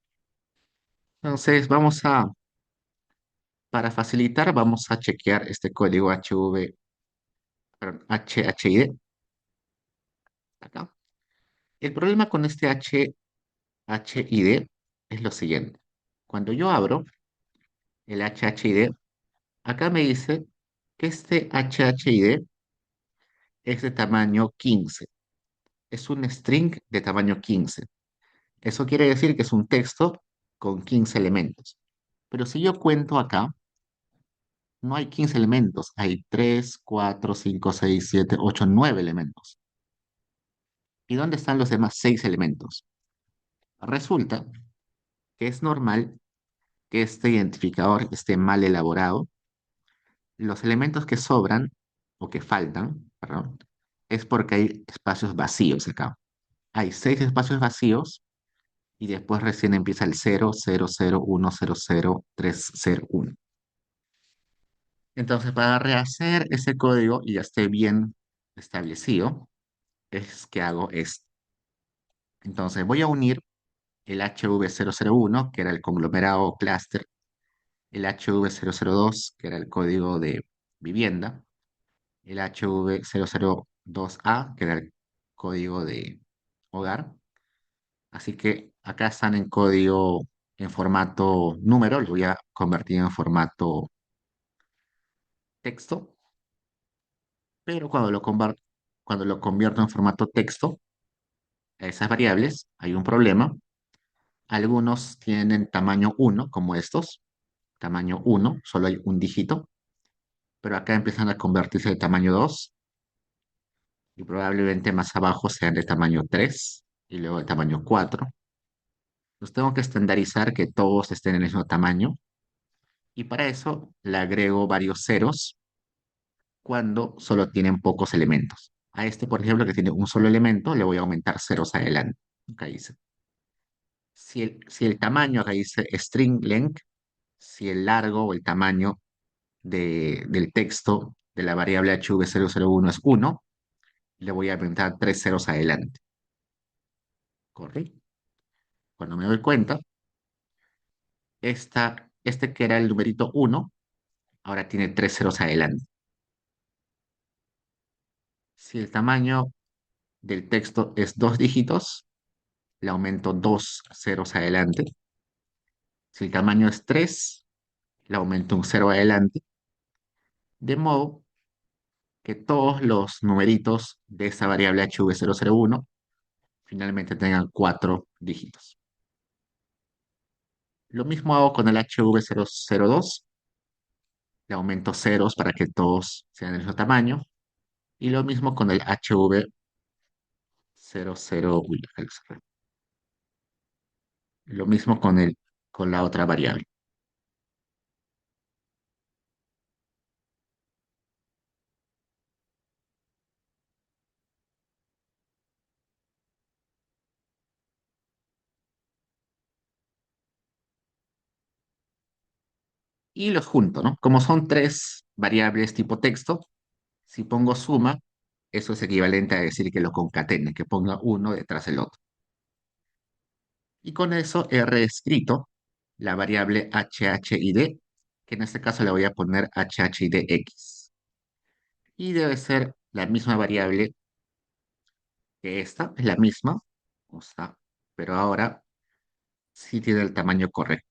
Entonces para facilitar, vamos a chequear este código HHID acá. El problema con este HHID es lo siguiente. Cuando yo abro el HHID, acá me dice que este HHID es de tamaño 15. Es un string de tamaño 15. Eso quiere decir que es un texto con 15 elementos. Pero si yo cuento acá, No hay 15 elementos, hay 3, 4, 5, 6, 7, 8, 9 elementos. ¿Y dónde están los demás 6 elementos? Resulta que es normal que este identificador esté mal elaborado. Los elementos que sobran o que faltan, perdón, es porque hay espacios vacíos acá. Hay 6 espacios vacíos y después recién empieza el 0, 0, 0, 1, 0, 0, 3, 0, 1. Entonces, para rehacer ese código y ya esté bien establecido, es que hago esto. Entonces, voy a unir el HV001, que era el conglomerado cluster, el HV002, que era el código de vivienda, el HV002A, que era el código de hogar. Así que acá están en código en formato número, lo voy a convertir en formato texto, pero cuando lo convierto en formato texto, a esas variables hay un problema. Algunos tienen tamaño 1, como estos, tamaño 1, solo hay un dígito, pero acá empiezan a convertirse de tamaño 2 y probablemente más abajo sean de tamaño 3 y luego de tamaño 4. Los tengo que estandarizar que todos estén en el mismo tamaño y para eso le agrego varios ceros cuando solo tienen pocos elementos. A este, por ejemplo, que tiene un solo elemento, le voy a aumentar ceros adelante. Acá dice. Si el tamaño, acá dice string length, si el largo o el tamaño del texto de la variable HV001 es 1, le voy a aumentar 3 ceros adelante. ¿Correcto? Cuando me doy cuenta, este que era el numerito 1, ahora tiene 3 ceros adelante. Si el tamaño del texto es 2 dígitos, le aumento 2 ceros adelante. Si el tamaño es 3, le aumento un cero adelante. De modo que todos los numeritos de esa variable HV001 finalmente tengan 4 dígitos. Lo mismo hago con el HV002, le aumento ceros para que todos sean del mismo tamaño. Y lo mismo con el HV00, uy, acá lo cerré. Lo mismo con la otra variable. Y los junto, ¿no? Como son tres variables tipo texto, si pongo suma, eso es equivalente a decir que lo concatene, que ponga uno detrás del otro. Y con eso he reescrito la variable HHID, que en este caso le voy a poner HHIDX. Y debe ser la misma variable que esta, es la misma, o sea, pero ahora sí tiene el tamaño correcto.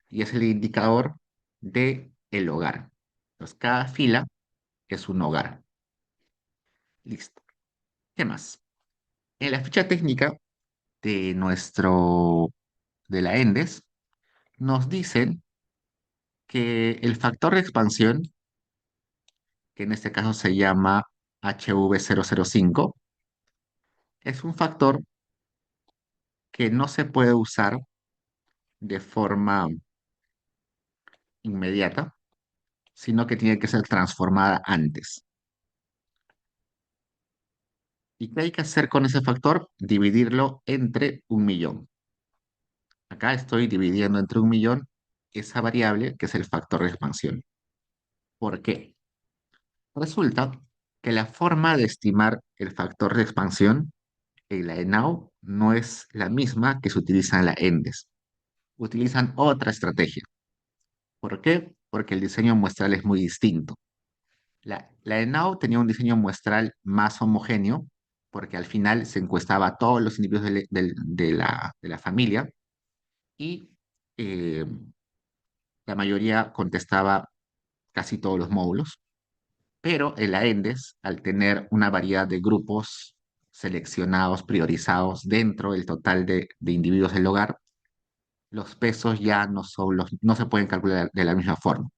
Y es el indicador de el hogar. Entonces, cada fila es un hogar. Listo. ¿Qué más? En la ficha técnica de de la ENDES, nos dicen que el factor de expansión, que en este caso se llama HV005, es un factor que no se puede usar de forma inmediata, sino que tiene que ser transformada antes. ¿Y qué hay que hacer con ese factor? Dividirlo entre 1.000.000. Acá estoy dividiendo entre 1.000.000 esa variable que es el factor de expansión. ¿Por qué? Resulta que la forma de estimar el factor de expansión en la ENAU no es la misma que se utiliza en la ENDES. Utilizan otra estrategia. ¿Por qué? Porque el diseño muestral es muy distinto. La ENAU tenía un diseño muestral más homogéneo porque al final se encuestaba a todos los individuos de la familia y eh, la mayoría contestaba casi todos los módulos. Pero en la ENDES, al tener una variedad de grupos seleccionados, priorizados dentro del total de individuos del hogar, los pesos ya no se pueden calcular de la misma forma.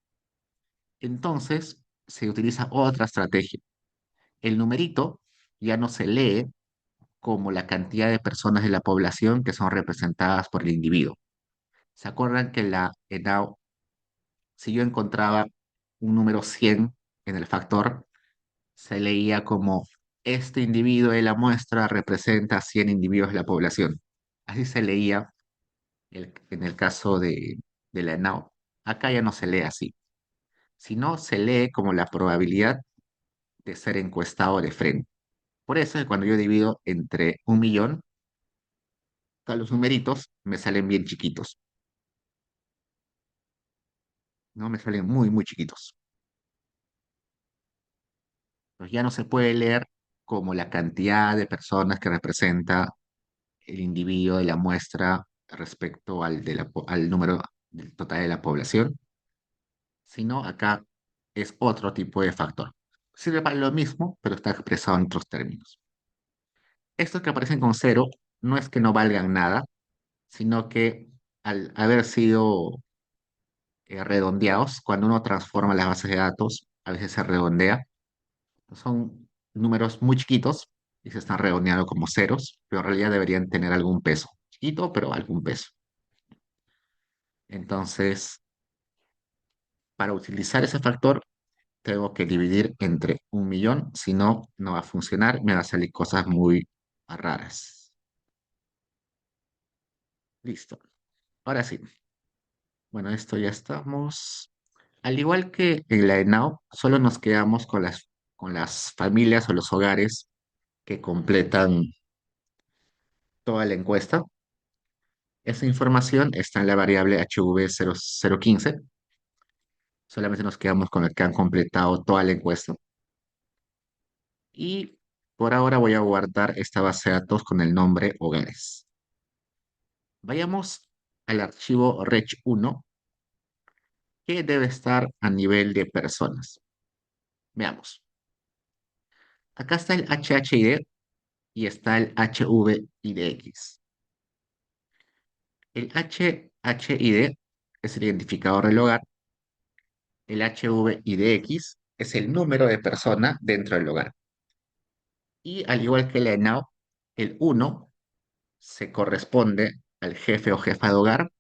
Entonces se utiliza otra estrategia. El numerito ya no se lee como la cantidad de personas de la población que son representadas por el individuo. ¿Se acuerdan que la ENAO, si yo encontraba un número 100 en el factor, se leía como este individuo de la muestra representa a 100 individuos de la población? Así se leía en el caso de la ENAO. Acá ya no se lee así, sino se lee como la probabilidad de ser encuestado de frente. Por eso es que cuando yo divido entre 1 millón, a los numeritos me salen bien chiquitos, ¿no? Me salen muy, muy chiquitos. Entonces ya no se puede leer como la cantidad de personas que representa el individuo de la muestra respecto al número del total de la población, sino acá es otro tipo de factor. Sirve para lo mismo, pero está expresado en otros términos. Estos que aparecen con cero no es que no valgan nada, sino que al haber sido redondeados, cuando uno transforma las bases de datos, a veces se redondea. Son números muy chiquitos y se están redondeando como ceros, pero en realidad deberían tener algún peso. Chiquito, pero algún peso. Entonces, para utilizar ese factor, tengo que dividir entre 1 millón, si no, no va a funcionar, me va a salir cosas muy raras. Listo. Ahora sí. Bueno, esto ya estamos. Al igual que en la ENAO, solo nos quedamos con las familias o los hogares que completan toda la encuesta. Esa información está en la variable HV0015. Solamente nos quedamos con los que han completado toda la encuesta. Y por ahora voy a guardar esta base de datos con el nombre hogares. Vayamos al archivo rech1, que debe estar a nivel de personas. Veamos. Acá está el HHID y está el HVIDX. El HHID es el identificador del hogar. El HVIDX es el número de persona dentro del hogar. Y al igual que la ENAO, el 1 se corresponde al jefe o jefa de hogar,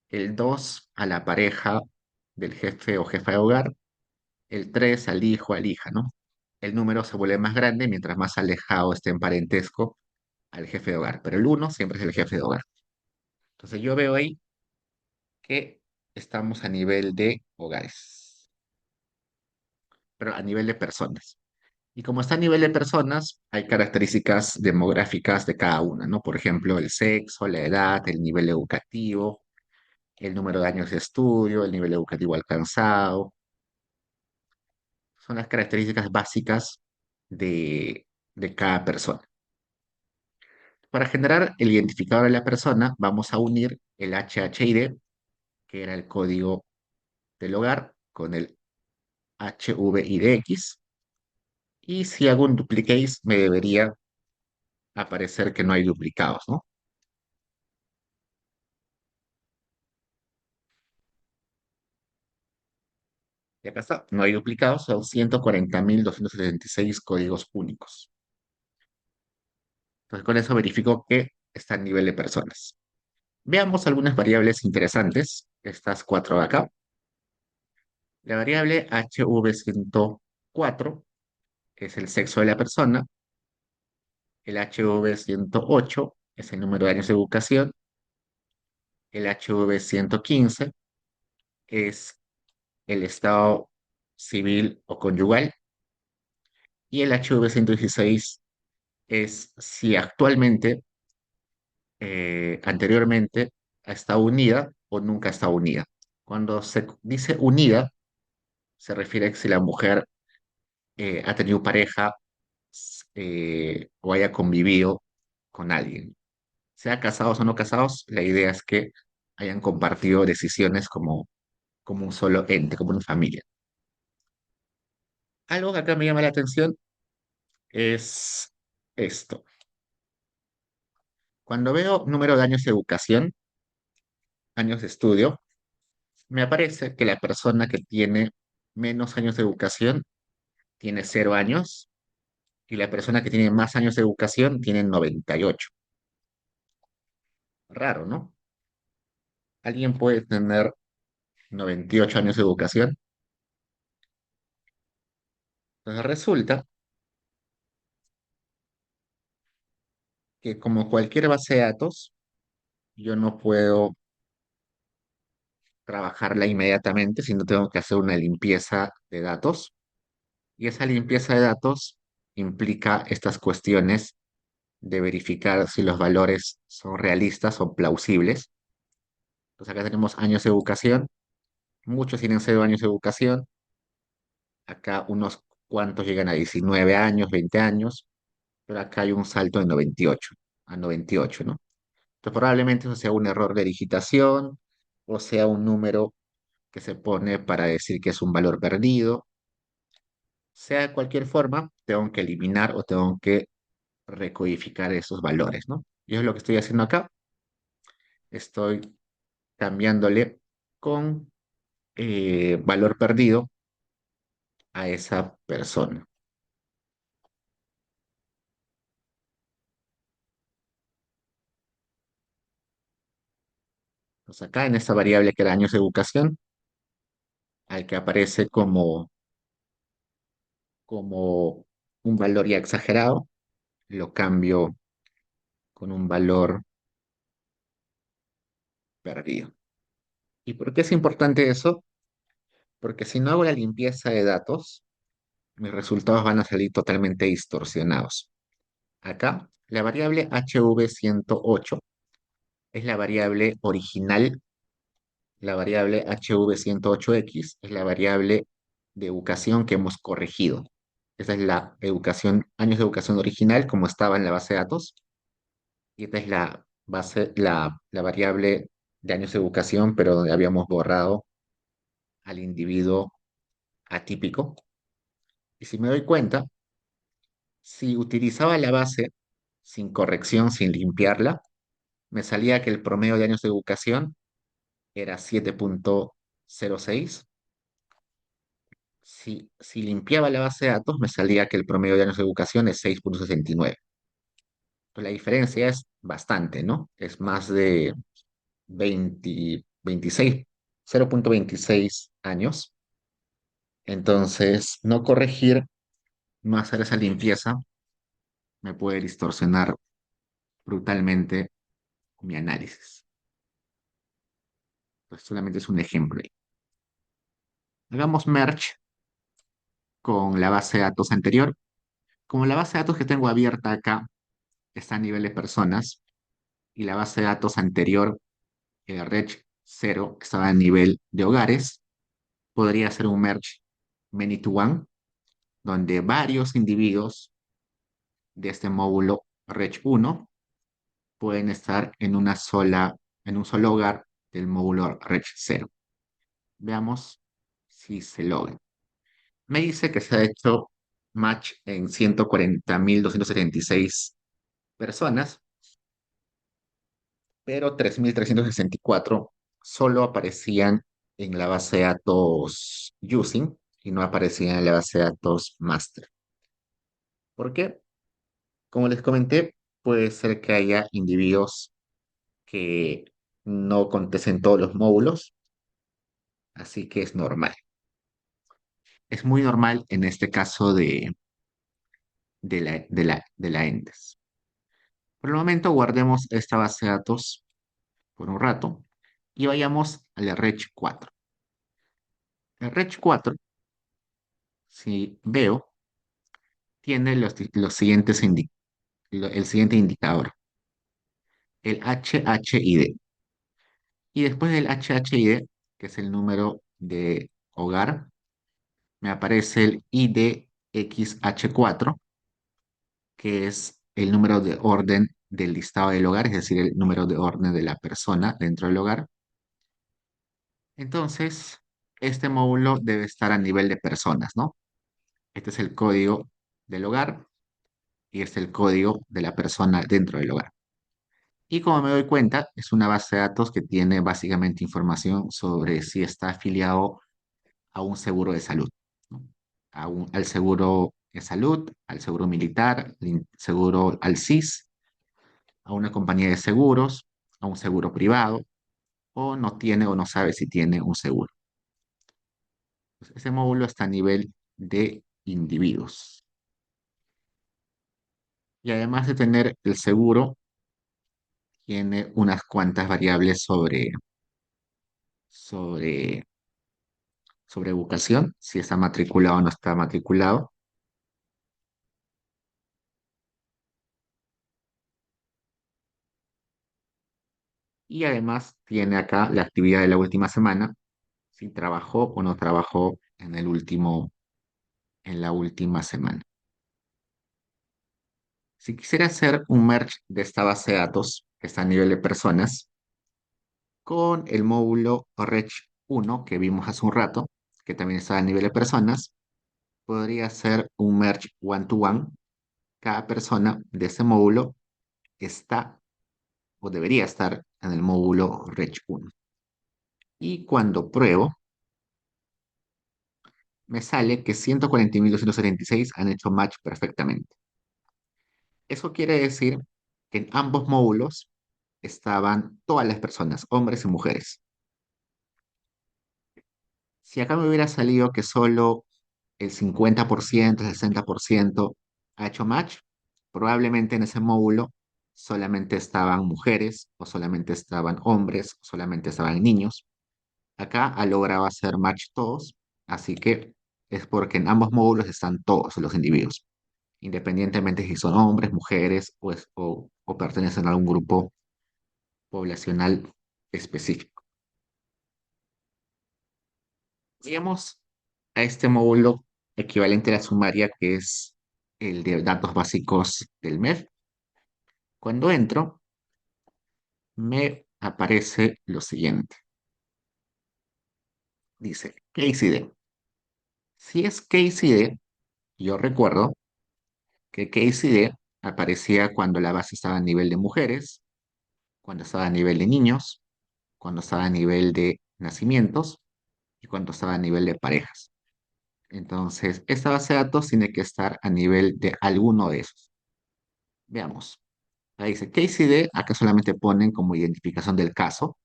el 2 a la pareja del jefe o jefa de hogar, el 3 al hijo, al hija, ¿no? El número se vuelve más grande mientras más alejado esté en parentesco al jefe de hogar, pero el 1 siempre es el jefe de hogar. Entonces yo veo ahí que estamos a nivel de hogares, pero a nivel de personas. Y como está a nivel de personas, hay características demográficas de cada una, ¿no? Por ejemplo, el sexo, la edad, el nivel educativo, el número de años de estudio, el nivel educativo alcanzado. Son las características básicas de cada persona. Para generar el identificador de la persona, vamos a unir el HHID, que era el código del hogar, con el HVIDX. Y si hago un duplicate, me debería aparecer que no hay duplicados, ¿no? Y acá está, no hay duplicados, son 140.276 códigos únicos. Entonces, con eso verifico que está a nivel de personas. Veamos algunas variables interesantes, estas cuatro de acá. La variable HV104 es el sexo de la persona, el HV108 es el número de años de educación, el HV115 es el estado civil o conyugal y el HV116 es si actualmente, anteriormente, ha estado unida o nunca ha estado unida. Cuando se dice unida, se refiere a que si la mujer ha tenido pareja o haya convivido con alguien. Sea casados o no casados, la idea es que hayan compartido decisiones como un solo ente, como una familia. Algo que acá me llama la atención es esto. Cuando veo número de años de educación, años de estudio, me aparece que la persona que tiene menos años de educación tiene 0 años y la persona que tiene más años de educación tiene 98. Raro, ¿no? ¿Alguien puede tener 98 años de educación? Entonces resulta que como cualquier base de datos, yo no puedo trabajarla inmediatamente, sino tengo que hacer una limpieza de datos. Y esa limpieza de datos implica estas cuestiones de verificar si los valores son realistas o plausibles. Entonces acá tenemos años de educación, muchos tienen 0 años de educación, acá unos cuantos llegan a 19 años, 20 años, pero acá hay un salto de 98 a 98, ¿no? Entonces probablemente eso sea un error de digitación o sea un número que se pone para decir que es un valor perdido. Sea de cualquier forma, tengo que eliminar o tengo que recodificar esos valores, ¿no? Y eso es lo que estoy haciendo acá. Estoy cambiándole con valor perdido a esa persona. Entonces acá en esta variable que era años de educación, al que aparece como un valor ya exagerado, lo cambio con un valor perdido. ¿Y por qué es importante eso? Porque si no hago la limpieza de datos, mis resultados van a salir totalmente distorsionados. Acá, la variable HV108 es la variable original, la variable HV108X es la variable de educación que hemos corregido. Esa es la educación, años de educación original, como estaba en la base de datos, y esta es la variable de años de educación, pero donde habíamos borrado al individuo atípico. Y si me doy cuenta, si utilizaba la base sin corrección, sin limpiarla, me salía que el promedio de años de educación era 7,06. Si limpiaba la base de datos, me salía que el promedio de años de educación es 6,69. Pues la diferencia es bastante, ¿no? Es más de 26, 0,26 años. Entonces, no corregir, no hacer esa limpieza, me puede distorsionar brutalmente mi análisis. Pues solamente es un ejemplo. Hagamos merge con la base de datos anterior. Como la base de datos que tengo abierta acá está a nivel de personas y la base de datos anterior, Reg 0, estaba a nivel de hogares, podría ser un merge many to one, donde varios individuos de este módulo Reg 1 pueden estar en un solo hogar del módulo Reg 0. Veamos si se logra. Me dice que se ha hecho match en 140.276 personas, pero 3.364 solo aparecían en la base de datos using y no aparecían en la base de datos master. ¿Por qué? Como les comenté, puede ser que haya individuos que no contesten todos los módulos, así que es normal. Es muy normal en este caso de la ENDES. Por el momento guardemos esta base de datos por un rato y vayamos a la Reg 4. El Reg 4, si veo, tiene el siguiente indicador, el HHID. Y después del HHID, que es el número de hogar, me aparece el IDXH4, que es el número de orden del listado del hogar, es decir, el número de orden de la persona dentro del hogar. Entonces, este módulo debe estar a nivel de personas, ¿no? Este es el código del hogar y este es el código de la persona dentro del hogar. Y como me doy cuenta, es una base de datos que tiene básicamente información sobre si está afiliado a un seguro de salud, ¿no? Al seguro de salud, al seguro militar, seguro al SIS, a una compañía de seguros, a un seguro privado, o no tiene o no sabe si tiene un seguro. Pues ese módulo está a nivel de individuos. Y además de tener el seguro, tiene unas cuantas variables sobre, sobre educación, si está matriculado o no está matriculado. Y además tiene acá la actividad de la última semana, si trabajó o no trabajó en la última semana. Si quisiera hacer un merge de esta base de datos, que está a nivel de personas, con el módulo Reg 1 que vimos hace un rato, que también está a nivel de personas, podría hacer un merge one-to-one. Cada persona de ese módulo está o debería estar en el módulo Reg 1. Y cuando pruebo, me sale que 140.276 han hecho match perfectamente. Eso quiere decir que en ambos módulos estaban todas las personas, hombres y mujeres. Si acá me hubiera salido que solo el 50%, el 60% ha hecho match, probablemente en ese módulo solamente estaban mujeres, o solamente estaban hombres, o solamente estaban niños. Acá ha logrado hacer match todos, así que es porque en ambos módulos están todos los individuos, independientemente si son hombres, mujeres o pertenecen a algún grupo poblacional específico. Digamos a este módulo equivalente a la sumaria, que es el de datos básicos del MEF. Cuando entro, me aparece lo siguiente. Dice Case ID. Si es Case ID, yo recuerdo que Case ID aparecía cuando la base estaba a nivel de mujeres, cuando estaba a nivel de niños, cuando estaba a nivel de nacimientos y cuando estaba a nivel de parejas. Entonces, esta base de datos tiene que estar a nivel de alguno de esos. Veamos. Ahí dice KCD, acá solamente ponen como identificación del caso.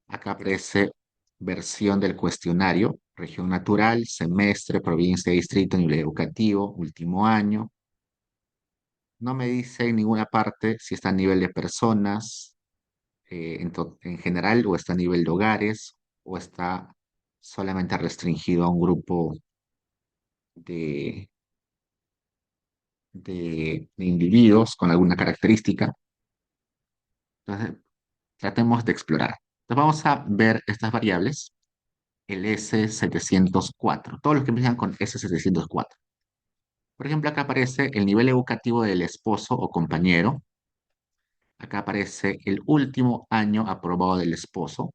Acá aparece versión del cuestionario, región natural, semestre, provincia, distrito, nivel educativo, último año. No me dice en ninguna parte si está a nivel de personas en general, o está a nivel de hogares, o está solamente restringido a un grupo de, de individuos con alguna característica. Entonces, tratemos de explorar. Entonces, vamos a ver estas variables, el S704, todos los que empiezan con S704. Por ejemplo, acá aparece el nivel educativo del esposo o compañero. Acá aparece el último año aprobado del esposo,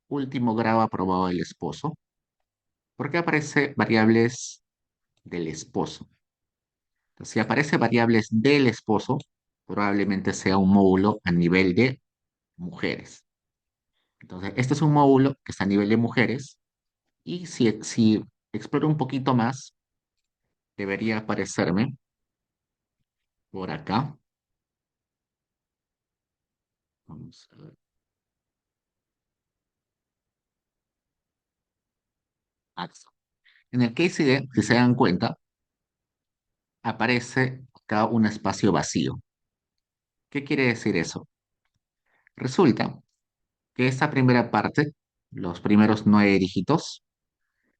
último grado aprobado del esposo. ¿Por qué aparece variables del esposo? Entonces, si aparece variables del esposo, probablemente sea un módulo a nivel de mujeres. Entonces, este es un módulo que está a nivel de mujeres. Y si exploro un poquito más, debería aparecerme por acá. Vamos a ver. Axo. En el case ID, si se dan cuenta, aparece acá un espacio vacío. ¿Qué quiere decir eso? Resulta que esta primera parte, los primeros 9 dígitos,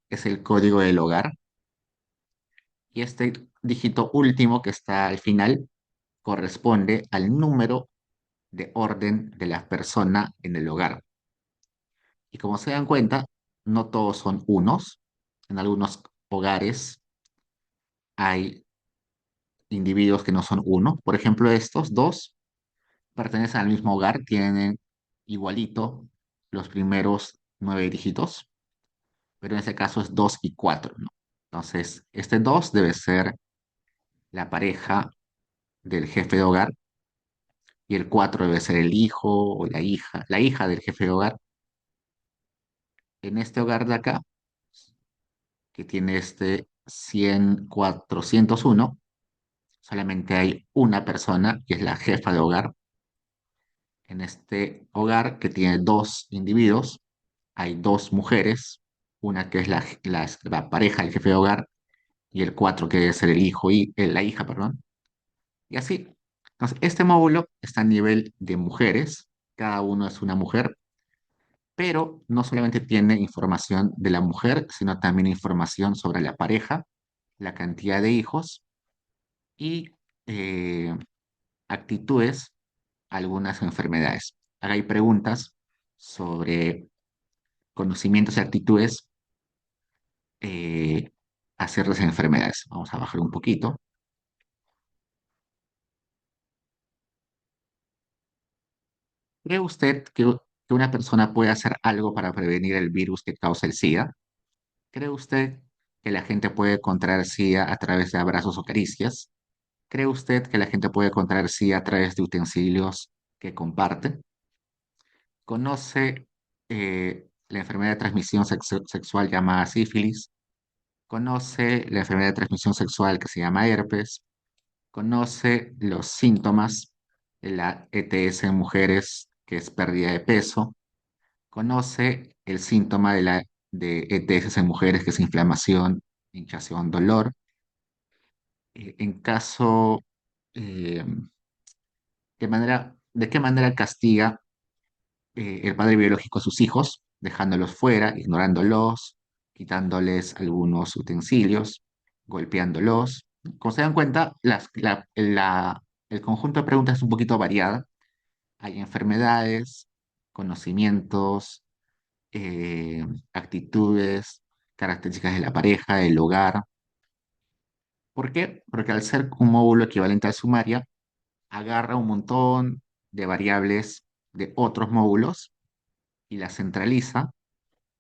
es el código del hogar, y este dígito último que está al final corresponde al número de orden de la persona en el hogar. Y como se dan cuenta, no todos son unos. En algunos hogares hay individuos que no son uno. Por ejemplo, estos dos pertenecen al mismo hogar, tienen igualito los primeros 9 dígitos, pero en este caso es 2 y 4, ¿no? Entonces, este 2 debe ser la pareja del jefe de hogar, y el 4 debe ser el hijo o la hija del jefe de hogar. En este hogar de acá, que tiene este 100 401, solamente hay una persona, que es la jefa de hogar. En este hogar, que tiene dos individuos, hay dos mujeres, una que es la pareja del jefe de hogar, y el cuatro que debe ser el hijo y la hija, perdón. Y así. Entonces, este módulo está a nivel de mujeres, cada uno es una mujer, pero no solamente tiene información de la mujer, sino también información sobre la pareja, la cantidad de hijos y eh, actitudes, algunas enfermedades. Acá hay preguntas sobre conocimientos y actitudes a ciertas enfermedades. Vamos a bajar un poquito. ¿Cree usted que una persona puede hacer algo para prevenir el virus que causa el SIDA? ¿Cree usted que la gente puede contraer SIDA a través de abrazos o caricias? ¿Cree usted que la gente puede contraer SIDA a través de utensilios que comparte? ¿Conoce la enfermedad de transmisión sexual llamada sífilis? ¿Conoce la enfermedad de transmisión sexual que se llama herpes? ¿Conoce los síntomas de la ETS en mujeres, que es pérdida de peso? ¿Conoce el síntoma de ETS en mujeres, que es inflamación, hinchazón, dolor? En caso, eh, ¿de qué manera castiga el padre biológico a sus hijos, dejándolos fuera, ignorándolos, quitándoles algunos utensilios, golpeándolos? Como se dan cuenta, el conjunto de preguntas es un poquito variada. Hay enfermedades, conocimientos, actitudes, características de la pareja, del hogar. ¿Por qué? Porque al ser un módulo equivalente al sumaria, agarra un montón de variables de otros módulos y las centraliza,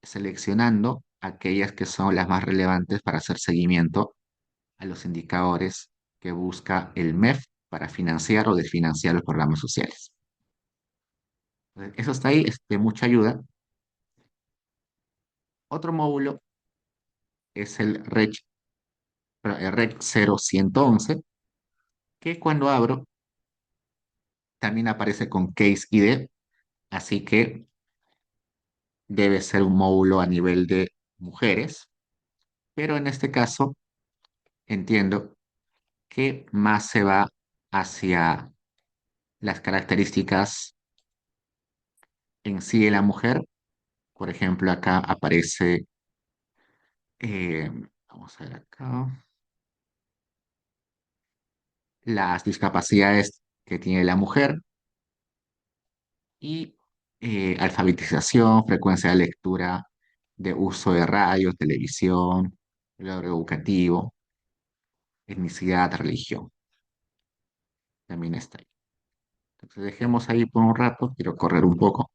seleccionando aquellas que son las más relevantes para hacer seguimiento a los indicadores que busca el MEF para financiar o desfinanciar los programas sociales. Entonces, eso está ahí, es de mucha ayuda. Otro módulo es el REC 0111, que cuando abro también aparece con Case ID, así que debe ser un módulo a nivel de mujeres, pero en este caso entiendo que más se va hacia las características en sí de la mujer. Por ejemplo, acá aparece, eh, vamos a ver acá, las discapacidades que tiene la mujer y alfabetización, frecuencia de lectura, de uso de radio, televisión, logro educativo, etnicidad, religión. También está ahí. Entonces dejemos ahí por un rato, quiero correr un poco.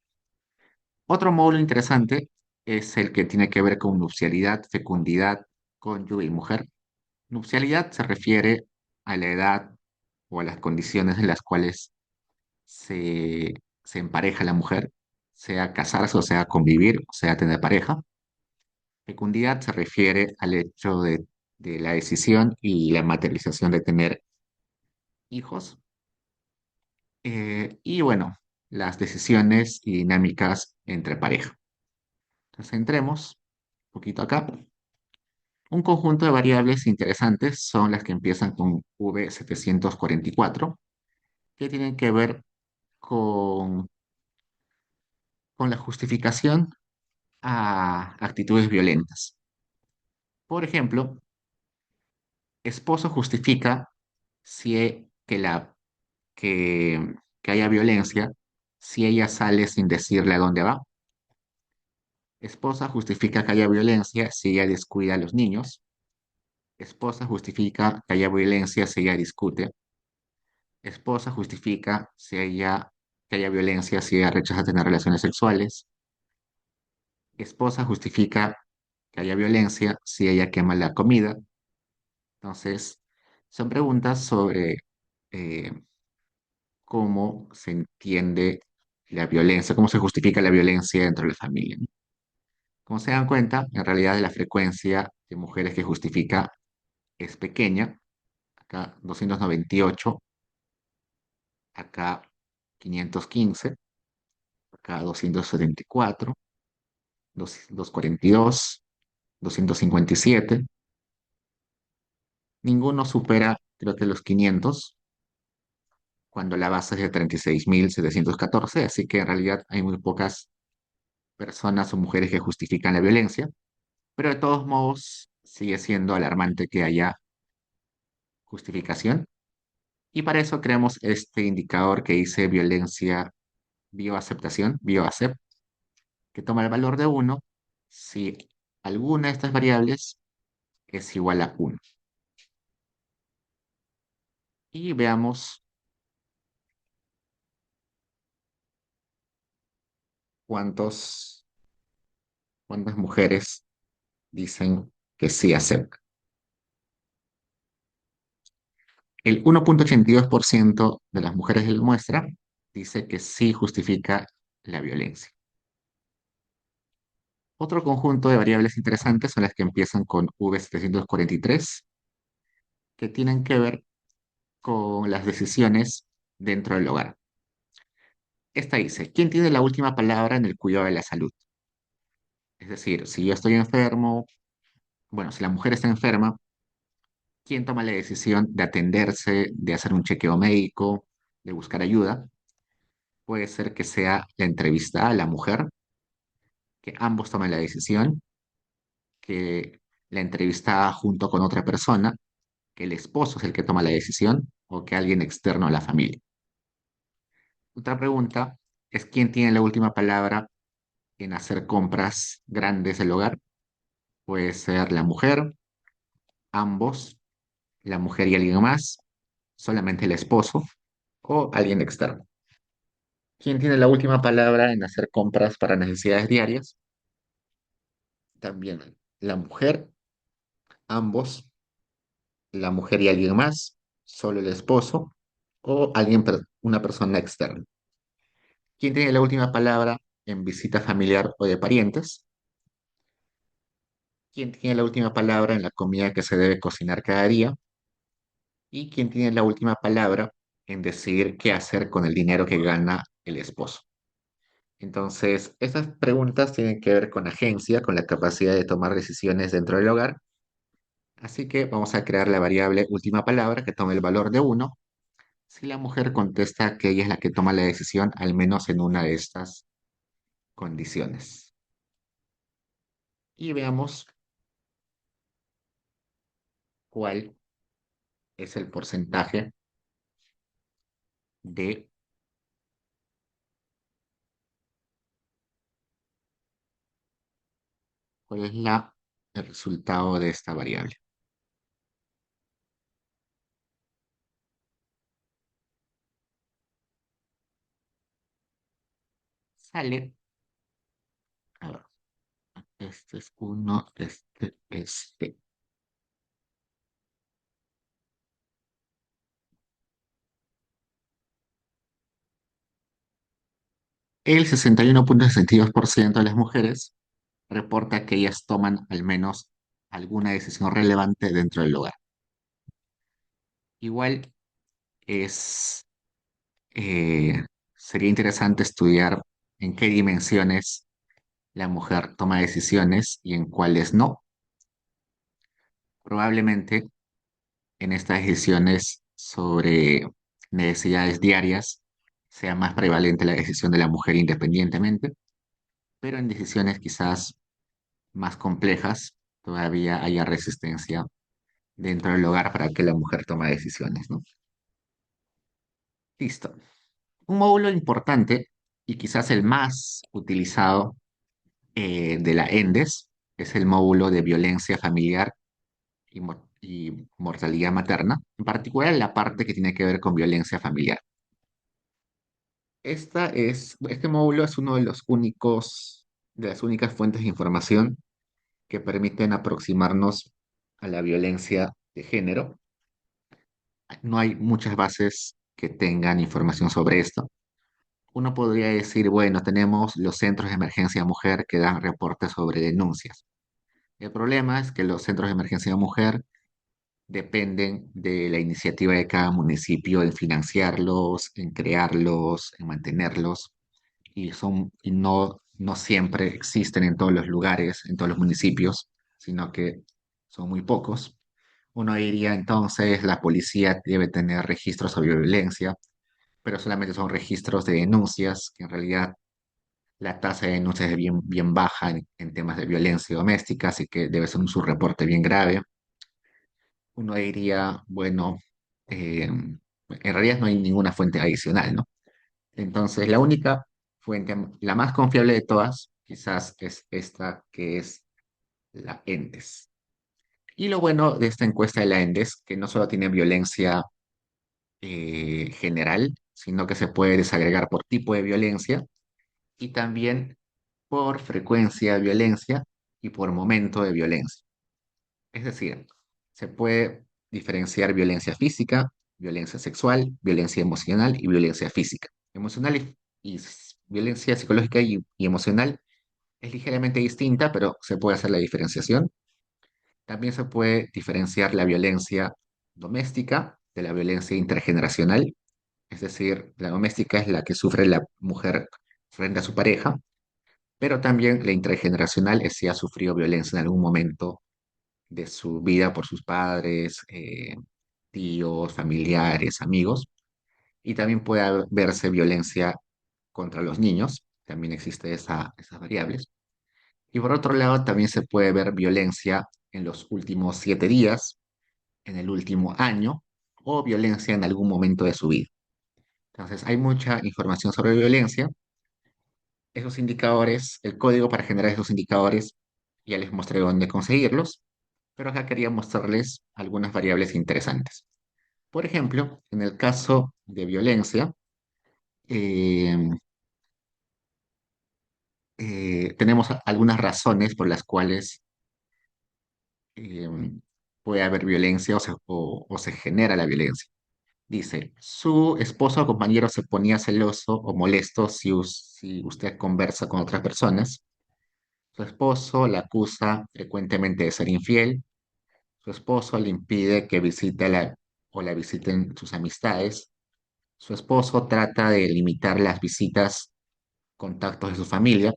Otro módulo interesante es el que tiene que ver con nupcialidad, fecundidad, cónyuge y mujer. Nupcialidad se refiere a la edad o a las condiciones en las cuales se, se empareja la mujer, sea casarse o sea convivir, o sea tener pareja. Fecundidad se refiere al hecho de la decisión y la materialización de tener hijos. Y bueno, las decisiones y dinámicas entre pareja. Entonces entremos un poquito acá. Un conjunto de variables interesantes son las que empiezan con V744, que tienen que ver con, con la justificación a actitudes violentas. Por ejemplo, esposo justifica si que haya violencia si ella sale sin decirle a dónde va. Esposa justifica que haya violencia si ella descuida a los niños. Esposa justifica que haya violencia si ella discute. Esposa justifica que haya violencia si ella rechaza tener relaciones sexuales. Esposa justifica que haya violencia si ella quema la comida. Entonces, son preguntas sobre eh, cómo se entiende la violencia, cómo se justifica la violencia dentro de la familia, ¿no? Como se dan cuenta, en realidad la frecuencia de mujeres que justifica es pequeña. Acá 298, acá 515, acá 274, 242, 257. Ninguno supera, creo que los 500, cuando la base es de 36.714, así que en realidad hay muy pocas personas o mujeres que justifican la violencia, pero de todos modos sigue siendo alarmante que haya justificación. Y para eso creamos este indicador que dice violencia bioaceptación, bioacep, que toma el valor de uno si alguna de estas variables es igual a uno. Y veamos cuántos, cuántas mujeres dicen que sí aceptan. El 1,82% de las mujeres de la muestra dice que sí justifica la violencia. Otro conjunto de variables interesantes son las que empiezan con V743, que tienen que ver con las decisiones dentro del hogar. Esta dice, ¿quién tiene la última palabra en el cuidado de la salud? Es decir, si yo estoy enfermo, bueno, si la mujer está enferma, ¿quién toma la decisión de atenderse, de hacer un chequeo médico, de buscar ayuda? Puede ser que sea la entrevistada, la mujer, que ambos tomen la decisión, que la entrevistada junto con otra persona, que el esposo es el que toma la decisión o que alguien externo a la familia. Otra pregunta es quién tiene la última palabra en hacer compras grandes del hogar. Puede ser la mujer, ambos, la mujer y alguien más, solamente el esposo o alguien externo. ¿Quién tiene la última palabra en hacer compras para necesidades diarias? También la mujer, ambos, la mujer y alguien más, solo el esposo o alguien, una persona externa. ¿Quién tiene la última palabra en visita familiar o de parientes? ¿Quién tiene la última palabra en la comida que se debe cocinar cada día? ¿Y quién tiene la última palabra en decidir qué hacer con el dinero que gana el esposo? Entonces, estas preguntas tienen que ver con agencia, con la capacidad de tomar decisiones dentro del hogar. Así que vamos a crear la variable última palabra que tome el valor de uno si la mujer contesta que ella es la que toma la decisión, al menos en una de estas condiciones. Y veamos cuál es el porcentaje de cuál es el resultado de esta variable. Sale, a ver, este es uno, este. El 61,62% de las mujeres reporta que ellas toman al menos alguna decisión relevante dentro del hogar. Igual es, eh, sería interesante estudiar en qué dimensiones la mujer toma decisiones y en cuáles no. Probablemente en estas decisiones sobre necesidades diarias sea más prevalente la decisión de la mujer independientemente, pero en decisiones quizás más complejas todavía haya resistencia dentro del hogar para que la mujer tome decisiones, ¿no? Listo. Un módulo importante y quizás el más utilizado de la ENDES es el módulo de violencia familiar y mortalidad materna, en particular la parte que tiene que ver con violencia familiar. Este módulo es uno de los únicos, de las únicas fuentes de información que permiten aproximarnos a la violencia de género. No hay muchas bases que tengan información sobre esto. Uno podría decir, bueno, tenemos los centros de emergencia mujer que dan reportes sobre denuncias. El problema es que los centros de emergencia mujer dependen de la iniciativa de cada municipio en financiarlos, en crearlos, en mantenerlos, y no siempre existen en todos los lugares, en todos los municipios, sino que son muy pocos. Uno diría entonces la policía debe tener registros sobre violencia, pero solamente son registros de denuncias, que en realidad la tasa de denuncias es bien baja en temas de violencia doméstica, así que debe ser un subreporte bien grave. Uno diría, bueno, en realidad no hay ninguna fuente adicional, ¿no? Entonces, la única fuente, la más confiable de todas, quizás es esta que es la ENDES. Y lo bueno de esta encuesta de la ENDES, que no solo tiene violencia general, sino que se puede desagregar por tipo de violencia y también por frecuencia de violencia y por momento de violencia. Es decir, se puede diferenciar violencia física, violencia sexual, violencia emocional y violencia física. Emocional violencia psicológica y emocional es ligeramente distinta, pero se puede hacer la diferenciación. También se puede diferenciar la violencia doméstica de la violencia intergeneracional, es decir, la doméstica es la que sufre la mujer frente a su pareja, pero también la intergeneracional es si ha sufrido violencia en algún momento de su vida por sus padres, tíos, familiares, amigos, y también puede verse violencia contra los niños, también existe esas variables. Y por otro lado, también se puede ver violencia en los últimos 7 días, en el último año, o violencia en algún momento de su vida. Entonces, hay mucha información sobre violencia. Esos indicadores, el código para generar esos indicadores, ya les mostré dónde conseguirlos, pero acá quería mostrarles algunas variables interesantes. Por ejemplo, en el caso de violencia, eh, tenemos algunas razones por las cuales eh, puede haber violencia o se genera la violencia. Dice, su esposo o compañero se ponía celoso o molesto si usted conversa con otras personas. Su esposo la acusa frecuentemente de ser infiel. Su esposo le impide que visite o la visiten sus amistades. Su esposo trata de limitar las visitas, contactos de su familia.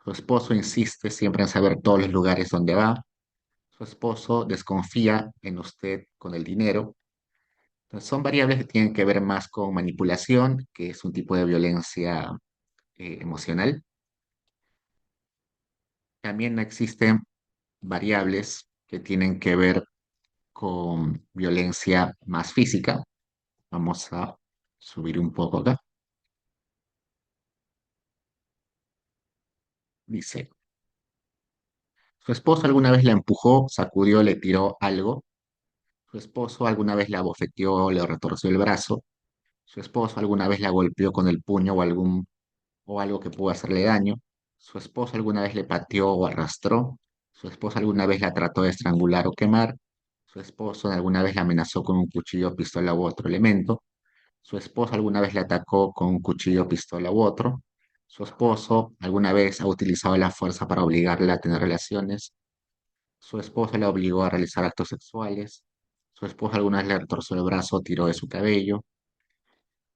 Su esposo insiste siempre en saber todos los lugares donde va. Su esposo desconfía en usted con el dinero. Entonces, son variables que tienen que ver más con manipulación, que es un tipo de violencia emocional. También existen variables que tienen que ver con violencia más física. Vamos a subir un poco acá. Dice, su esposo alguna vez la empujó, sacudió, le tiró algo. Su esposo alguna vez la abofeteó, le retorció el brazo. Su esposo alguna vez la golpeó con el puño o algo que pudo hacerle daño. Su esposo alguna vez le pateó o arrastró. Su esposo alguna vez la trató de estrangular o quemar. Su esposo alguna vez la amenazó con un cuchillo, pistola u otro elemento. Su esposo alguna vez le atacó con un cuchillo, pistola u otro. Su esposo alguna vez ha utilizado la fuerza para obligarla a tener relaciones. Su esposo la obligó a realizar actos sexuales. Su esposo alguna vez le torció el brazo, tiró de su cabello.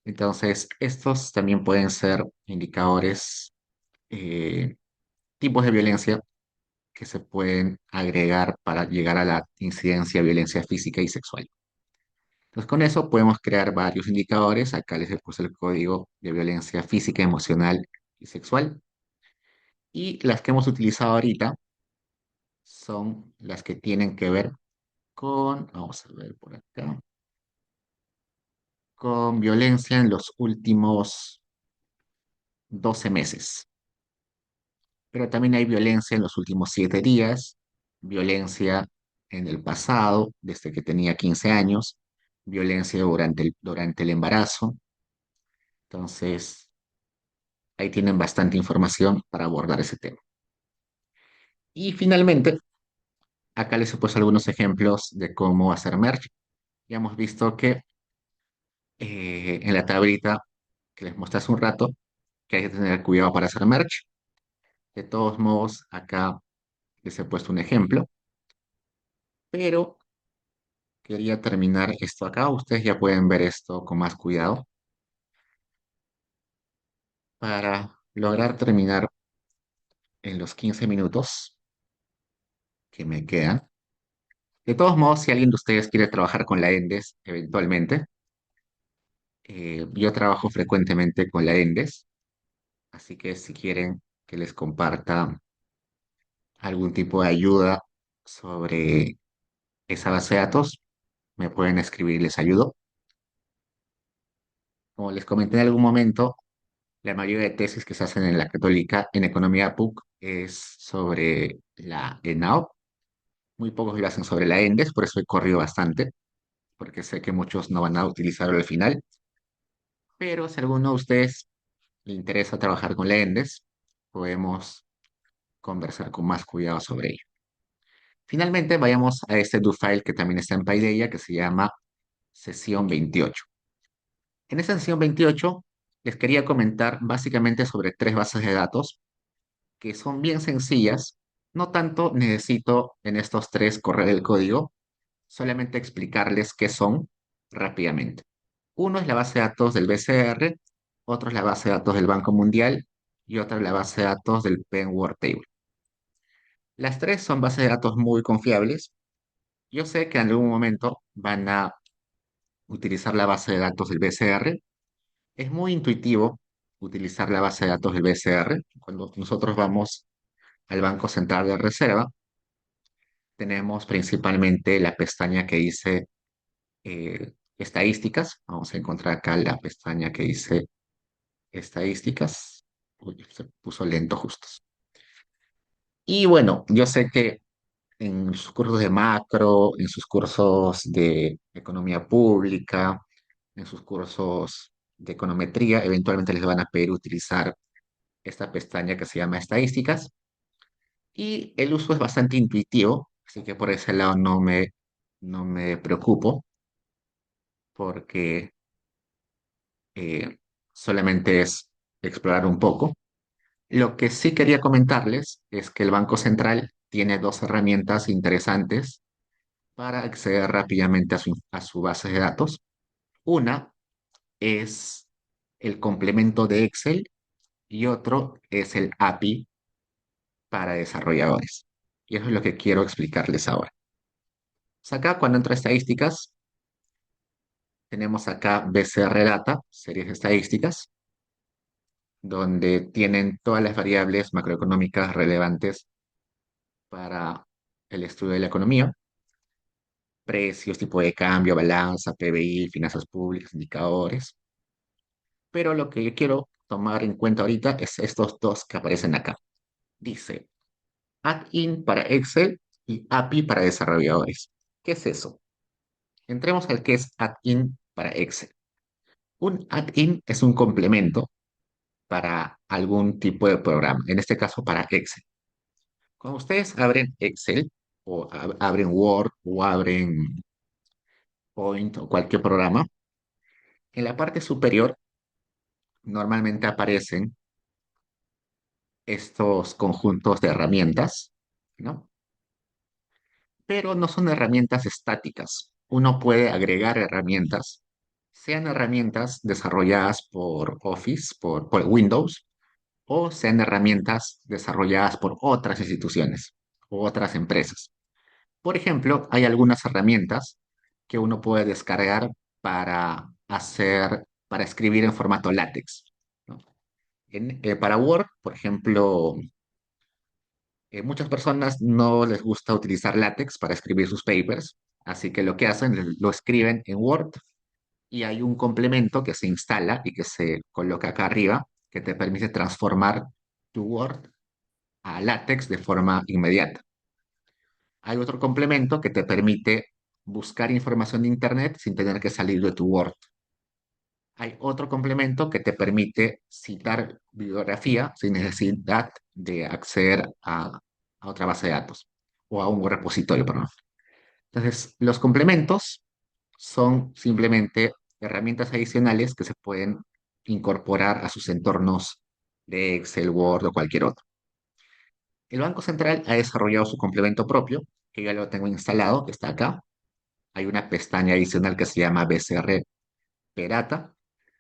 Entonces, estos también pueden ser indicadores, eh, tipos de violencia que se pueden agregar para llegar a la incidencia de violencia física y sexual. Entonces, con eso podemos crear varios indicadores. Acá les he puesto el código de violencia física, emocional y sexual. Y las que hemos utilizado ahorita son las que tienen que ver vamos a ver por acá, con violencia en los últimos 12 meses. Pero también hay violencia en los últimos 7 días, violencia en el pasado, desde que tenía 15 años, violencia durante el embarazo. Entonces, ahí tienen bastante información para abordar ese tema. Y finalmente, acá les he puesto algunos ejemplos de cómo hacer merch. Ya hemos visto que en la tablita que les mostré hace un rato, que hay que tener cuidado para hacer merch. De todos modos, acá les he puesto un ejemplo, pero quería terminar esto acá. Ustedes ya pueden ver esto con más cuidado para lograr terminar en los 15 minutos que me quedan. De todos modos, si alguien de ustedes quiere trabajar con la ENDES eventualmente, yo trabajo frecuentemente con la ENDES, así que si quieren que les comparta algún tipo de ayuda sobre esa base de datos, me pueden escribir y les ayudo. Como les comenté en algún momento, la mayoría de tesis que se hacen en la Católica en Economía PUC es sobre la ENAO. Muy pocos lo hacen sobre la ENDES, por eso he corrido bastante, porque sé que muchos no van a utilizarlo al final. Pero si a alguno de ustedes le interesa trabajar con la ENDES, podemos conversar con más cuidado sobre ello. Finalmente, vayamos a este do file que también está en Paideia, que se llama sesión 28. En esta sesión 28 les quería comentar básicamente sobre tres bases de datos que son bien sencillas. No tanto necesito en estos tres correr el código, solamente explicarles qué son rápidamente. Uno es la base de datos del BCR, otro es la base de datos del Banco Mundial y otra es la base de datos del Penn World Table. Las tres son bases de datos muy confiables. Yo sé que en algún momento van a utilizar la base de datos del BCR. Es muy intuitivo utilizar la base de datos del BCR. Cuando nosotros vamos al Banco Central de Reserva, tenemos principalmente la pestaña que dice estadísticas. Vamos a encontrar acá la pestaña que dice estadísticas. Uy, se puso lento justo. Y bueno, yo sé que en sus cursos de macro, en sus cursos de economía pública, en sus cursos de econometría, eventualmente les van a pedir utilizar esta pestaña que se llama estadísticas. Y el uso es bastante intuitivo, así que por ese lado no me preocupo, porque eh, solamente es explorar un poco. Lo que sí quería comentarles es que el Banco Central tiene dos herramientas interesantes para acceder rápidamente a su base de datos. Una es el complemento de Excel y otro es el API para desarrolladores. Y eso es lo que quiero explicarles ahora. Pues acá, cuando entra a estadísticas, tenemos acá BCR Data, series de estadísticas, donde tienen todas las variables macroeconómicas relevantes para el estudio de la economía: precios, tipo de cambio, balanza, PBI, finanzas públicas, indicadores. Pero lo que yo quiero tomar en cuenta ahorita es estos dos que aparecen acá. Dice add-in para Excel y API para desarrolladores. ¿Qué es eso? Entremos al que es add-in para Excel. Un add-in es un complemento para algún tipo de programa, en este caso para Excel. Cuando ustedes abren Excel o abren Word o abren Point o cualquier programa, en la parte superior normalmente aparecen estos conjuntos de herramientas, ¿no? Pero no son herramientas estáticas. Uno puede agregar herramientas, sean herramientas desarrolladas por Office, por Windows, o sean herramientas desarrolladas por otras instituciones u otras empresas. Por ejemplo, hay algunas herramientas que uno puede descargar para escribir en formato látex, ¿no? Para Word, por ejemplo, muchas personas no les gusta utilizar látex para escribir sus papers, así que lo que hacen, lo escriben en Word y hay un complemento que se instala y que se coloca acá arriba que te permite transformar tu Word a látex de forma inmediata. Hay otro complemento que te permite buscar información de Internet sin tener que salir de tu Word. Hay otro complemento que te permite citar bibliografía sin necesidad de acceder a otra base de datos o a un repositorio, perdón. Entonces, los complementos son simplemente herramientas adicionales que se pueden incorporar a sus entornos de Excel, Word o cualquier otro. El Banco Central ha desarrollado su complemento propio, que yo ya lo tengo instalado, que está acá. Hay una pestaña adicional que se llama BCR Perata,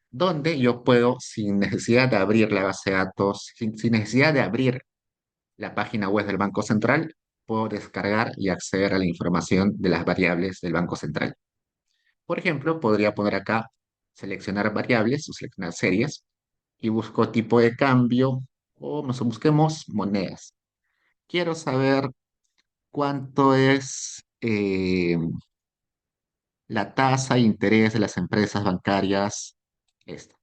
donde yo puedo, sin necesidad de abrir la base de datos, sin necesidad de abrir la página web del Banco Central, puedo descargar y acceder a la información de las variables del Banco Central. Por ejemplo, podría poner acá, seleccionar variables o seleccionar series y busco tipo de cambio o busquemos monedas. Quiero saber cuánto es la tasa de interés de las empresas bancarias. Esta.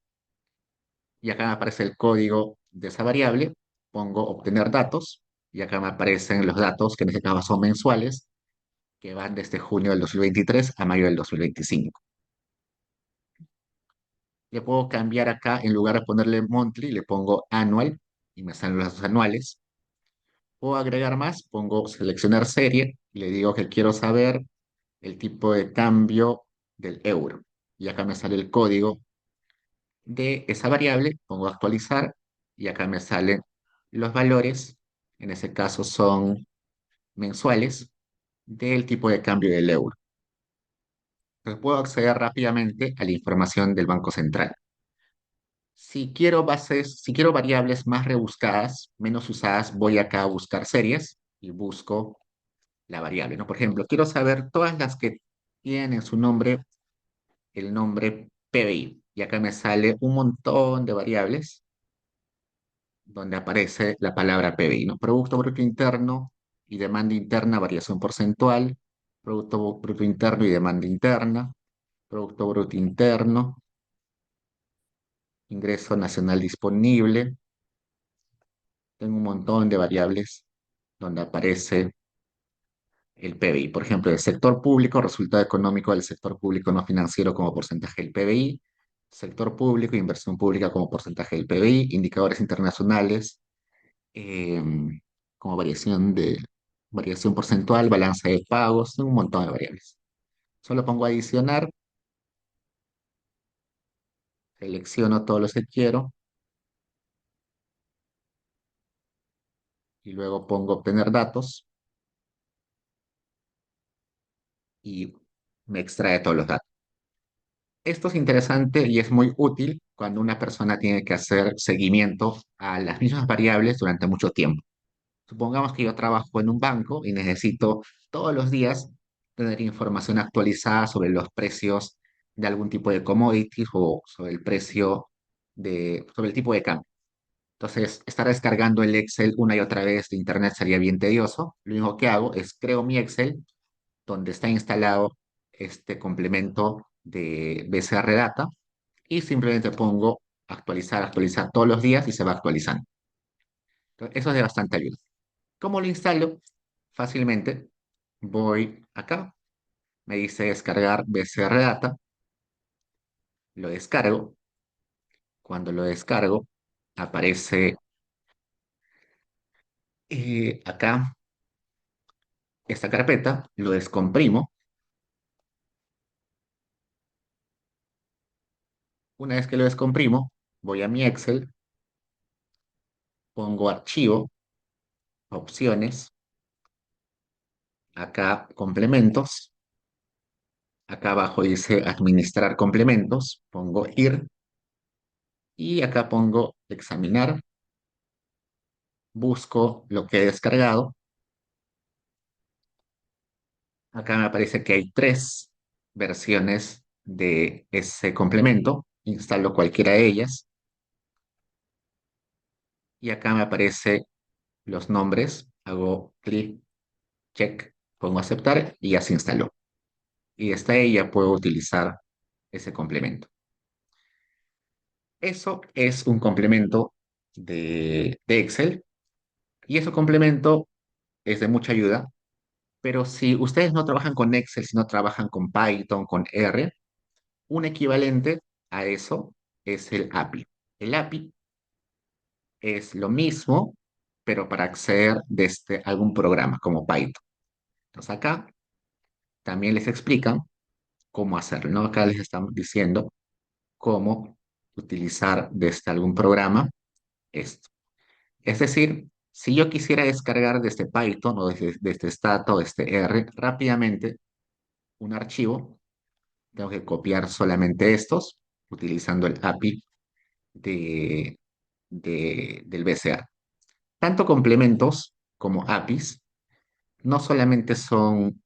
Y acá me aparece el código de esa variable. Pongo obtener datos y acá me aparecen los datos que en este caso son mensuales, que van desde junio del 2023 a mayo del 2025. Le puedo cambiar acá, en lugar de ponerle monthly, le pongo annual y me salen los datos anuales. Puedo agregar más, pongo seleccionar serie y le digo que quiero saber el tipo de cambio del euro. Y acá me sale el código de esa variable, pongo actualizar y acá me salen los valores, en ese caso son mensuales, del tipo de cambio del euro. Entonces puedo acceder rápidamente a la información del Banco Central. Si quiero variables más rebuscadas, menos usadas, voy acá a buscar series y busco la variable, ¿no? Por ejemplo, quiero saber todas las que tienen en su nombre el nombre PBI. Y acá me sale un montón de variables donde aparece la palabra PBI, ¿no? Producto Bruto Interno y demanda interna, variación porcentual, Producto Bruto Interno y demanda interna, Producto Bruto Interno, ingreso nacional disponible. Tengo un montón de variables donde aparece el PBI. Por ejemplo, el sector público, resultado económico del sector público no financiero como porcentaje del PBI, sector público, inversión pública como porcentaje del PBI, indicadores internacionales, eh, como variación porcentual, balanza de pagos, un montón de variables. Solo pongo adicionar, selecciono todos los que quiero y luego pongo obtener datos y me extrae todos los datos. Esto es interesante y es muy útil cuando una persona tiene que hacer seguimiento a las mismas variables durante mucho tiempo. Supongamos que yo trabajo en un banco y necesito todos los días tener información actualizada sobre los precios de algún tipo de commodities o sobre el sobre el tipo de cambio. Entonces, estar descargando el Excel una y otra vez de Internet sería bien tedioso. Lo único que hago es creo mi Excel donde está instalado este complemento de BCR Data y simplemente pongo actualizar, actualizar todos los días y se va actualizando. Entonces, eso es de bastante ayuda. ¿Cómo lo instalo? Fácilmente voy acá, me dice descargar BCR Data, lo descargo. Cuando lo descargo, aparece acá esta carpeta, lo descomprimo. Una vez que lo descomprimo, voy a mi Excel, pongo archivo, opciones, acá complementos, acá abajo dice administrar complementos, pongo ir y acá pongo examinar, busco lo que he descargado. Acá me aparece que hay tres versiones de ese complemento, instalo cualquiera de ellas y acá me aparece los nombres, hago clic, check, pongo aceptar y ya se instaló. Y desde ahí ya puedo utilizar ese complemento. Eso es un complemento de Excel y ese complemento es de mucha ayuda, pero si ustedes no trabajan con Excel, si no trabajan con Python, con R, un equivalente a eso es el API. El API es lo mismo, pero para acceder desde algún programa como Python. Entonces acá también les explican cómo hacerlo, ¿no? Acá les están diciendo cómo utilizar desde algún programa esto. Es decir, si yo quisiera descargar desde Python o desde Stata o desde R rápidamente un archivo, tengo que copiar solamente estos utilizando el API del BCA. Tanto complementos como APIs no solamente son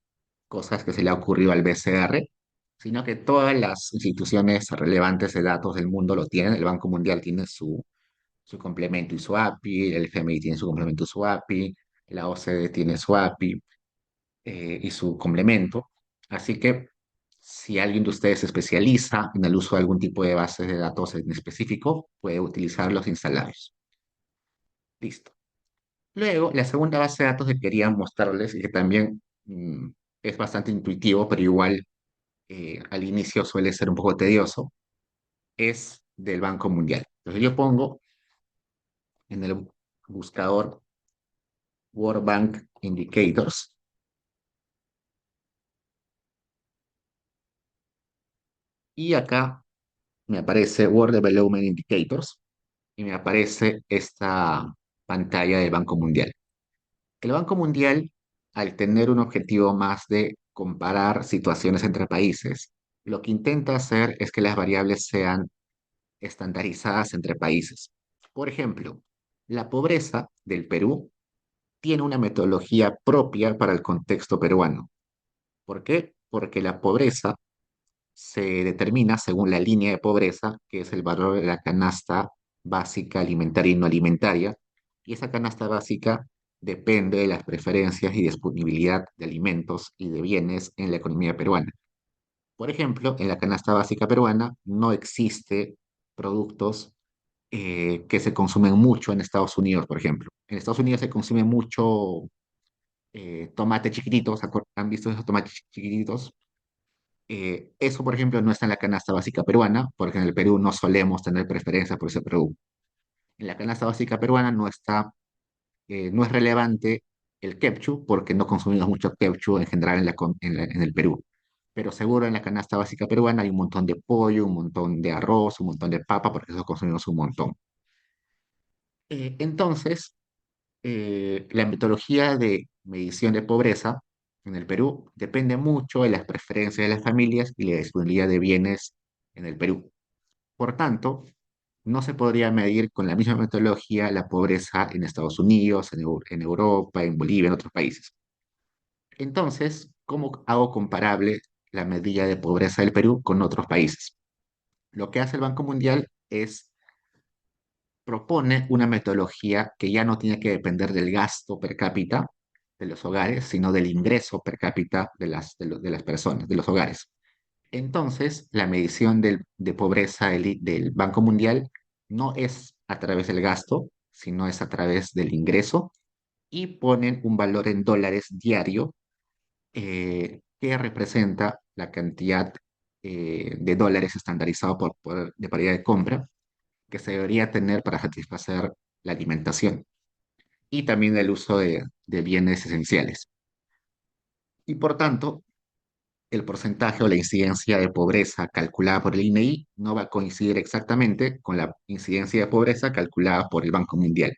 cosas que se le ha ocurrido al BCR, sino que todas las instituciones relevantes de datos del mundo lo tienen. El Banco Mundial tiene su complemento y su API, el FMI tiene su complemento y su API, la OCDE tiene su API y su complemento. Así que si alguien de ustedes se especializa en el uso de algún tipo de bases de datos en específico, puede utilizarlos e instalarlos. Listo. Luego, la segunda base de datos que quería mostrarles y que también es bastante intuitivo, pero igual al inicio suele ser un poco tedioso, es del Banco Mundial. Entonces yo pongo en el buscador World Bank Indicators y acá me aparece World Development Indicators y me aparece esta pantalla del Banco Mundial. El Banco Mundial, al tener un objetivo más de comparar situaciones entre países, lo que intenta hacer es que las variables sean estandarizadas entre países. Por ejemplo, la pobreza del Perú tiene una metodología propia para el contexto peruano. ¿Por qué? Porque la pobreza se determina según la línea de pobreza, que es el valor de la canasta básica alimentaria y no alimentaria, y esa canasta básica depende de las preferencias y disponibilidad de alimentos y de bienes en la economía peruana. Por ejemplo, en la canasta básica peruana no existe productos que se consumen mucho en Estados Unidos, por ejemplo. En Estados Unidos se consume mucho tomate chiquititos, ¿han visto esos tomates chiquititos? Eso, por ejemplo, no está en la canasta básica peruana, porque en el Perú no solemos tener preferencia por ese producto. En la canasta básica peruana no es relevante el ketchup, porque no consumimos mucho ketchup en general en el Perú. Pero seguro en la canasta básica peruana hay un montón de pollo, un montón de arroz, un montón de papa, porque eso consumimos un montón. Entonces, la metodología de medición de pobreza en el Perú depende mucho de las preferencias de las familias y la disponibilidad de bienes en el Perú. Por tanto, no se podría medir con la misma metodología la pobreza en Estados Unidos, en Europa, en Bolivia, en otros países. Entonces, ¿cómo hago comparable la medida de pobreza del Perú con otros países? Lo que hace el Banco Mundial es propone una metodología que ya no tiene que depender del gasto per cápita de los hogares, sino del ingreso per cápita de las personas, de los hogares. Entonces, la medición de pobreza del Banco Mundial no es a través del gasto, sino es a través del ingreso y ponen un valor en dólares diario que representa la cantidad de dólares estandarizado por poder de paridad de compra que se debería tener para satisfacer la alimentación y también el uso de bienes esenciales. Y por tanto, el porcentaje o la incidencia de pobreza calculada por el INEI no va a coincidir exactamente con la incidencia de pobreza calculada por el Banco Mundial,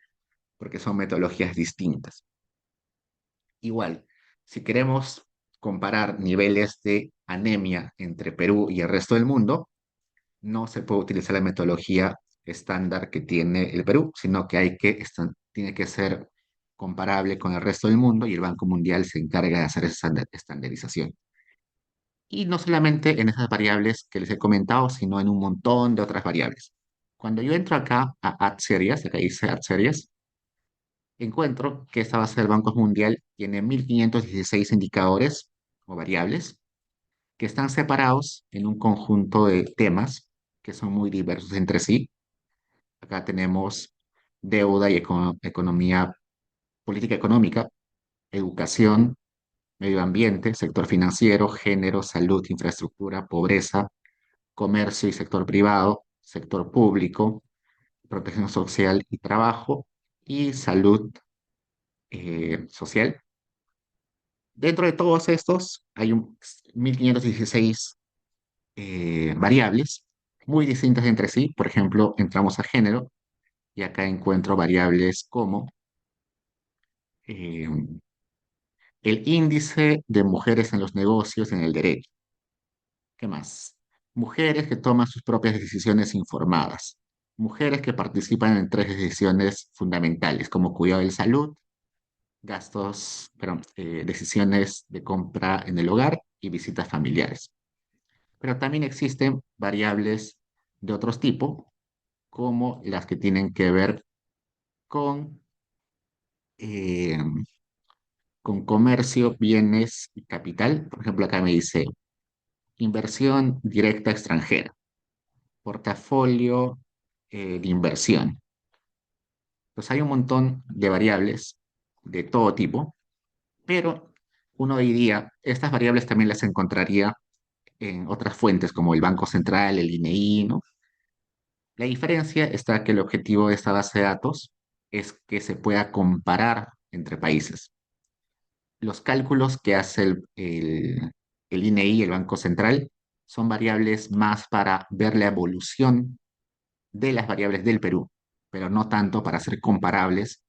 porque son metodologías distintas. Igual, si queremos comparar niveles de anemia entre Perú y el resto del mundo, no se puede utilizar la metodología estándar que tiene el Perú, sino que tiene que ser comparable con el resto del mundo y el Banco Mundial se encarga de hacer esa estandarización. Y no solamente en esas variables que les he comentado, sino en un montón de otras variables. Cuando yo entro acá a Add Series, acá dice Add Series, encuentro que esta base del Banco Mundial tiene 1516 indicadores o variables que están separados en un conjunto de temas que son muy diversos entre sí. Acá tenemos deuda y economía, política económica, educación, medio ambiente, sector financiero, género, salud, infraestructura, pobreza, comercio y sector privado, sector público, protección social y trabajo, y salud social. Dentro de todos estos hay 1516 variables muy distintas entre sí. Por ejemplo, entramos a género. y acá encuentro variables como eh, el índice de mujeres en los negocios en el derecho. ¿Qué más? Mujeres que toman sus propias decisiones informadas. Mujeres que participan en tres decisiones fundamentales, como cuidado de salud, gastos, perdón, decisiones de compra en el hogar y visitas familiares. Pero también existen variables de otros tipos, como las que tienen que ver con, eh, con comercio, bienes y capital. Por ejemplo, acá me dice inversión directa extranjera, portafolio de inversión. Pues hay un montón de variables de todo tipo, pero uno diría, estas variables también las encontraría en otras fuentes como el Banco Central, el INEI, ¿no? La diferencia está que el objetivo de esta base de datos es que se pueda comparar entre países. Los cálculos que hace el INEI, el Banco Central, son variables más para ver la evolución de las variables del Perú, pero no tanto para ser comparables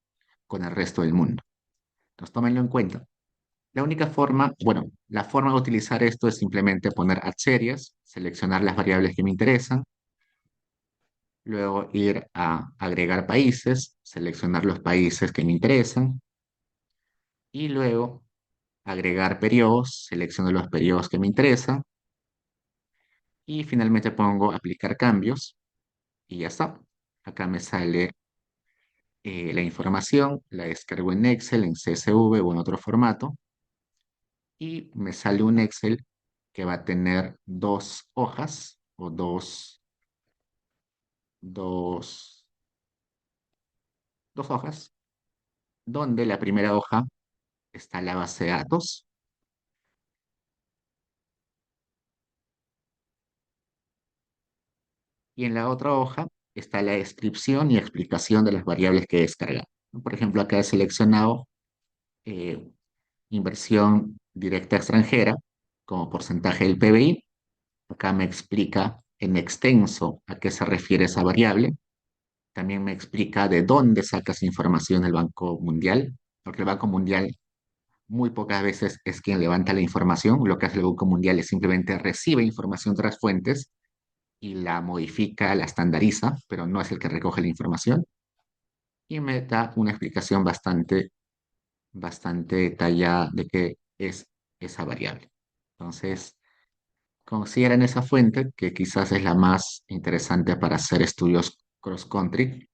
con el resto del mundo. Entonces, tómenlo en cuenta. La única forma, bueno, la forma de utilizar esto es simplemente poner at series, seleccionar las variables que me interesan, luego ir a agregar países, seleccionar los países que me interesan y luego agregar periodos, selecciono los periodos que me interesan y finalmente pongo aplicar cambios y ya está. Acá me sale la información, la descargo en Excel, en CSV o en otro formato y me sale un Excel que va a tener dos hojas o dos, dos hojas, donde la primera hoja está la base de datos y en la otra hoja está la descripción y explicación de las variables que he descargado. Por ejemplo, acá he seleccionado eh, inversión directa extranjera como porcentaje del PBI. Acá me explica en extenso a qué se refiere esa variable. También me explica de dónde saca esa información el Banco Mundial, porque el Banco Mundial muy pocas veces es quien levanta la información. Lo que hace el Banco Mundial es simplemente recibe información de otras fuentes y la modifica, la estandariza, pero no es el que recoge la información. Y me da una explicación bastante detallada de qué es esa variable. Entonces, consideran esa fuente que quizás es la más interesante para hacer estudios cross-country,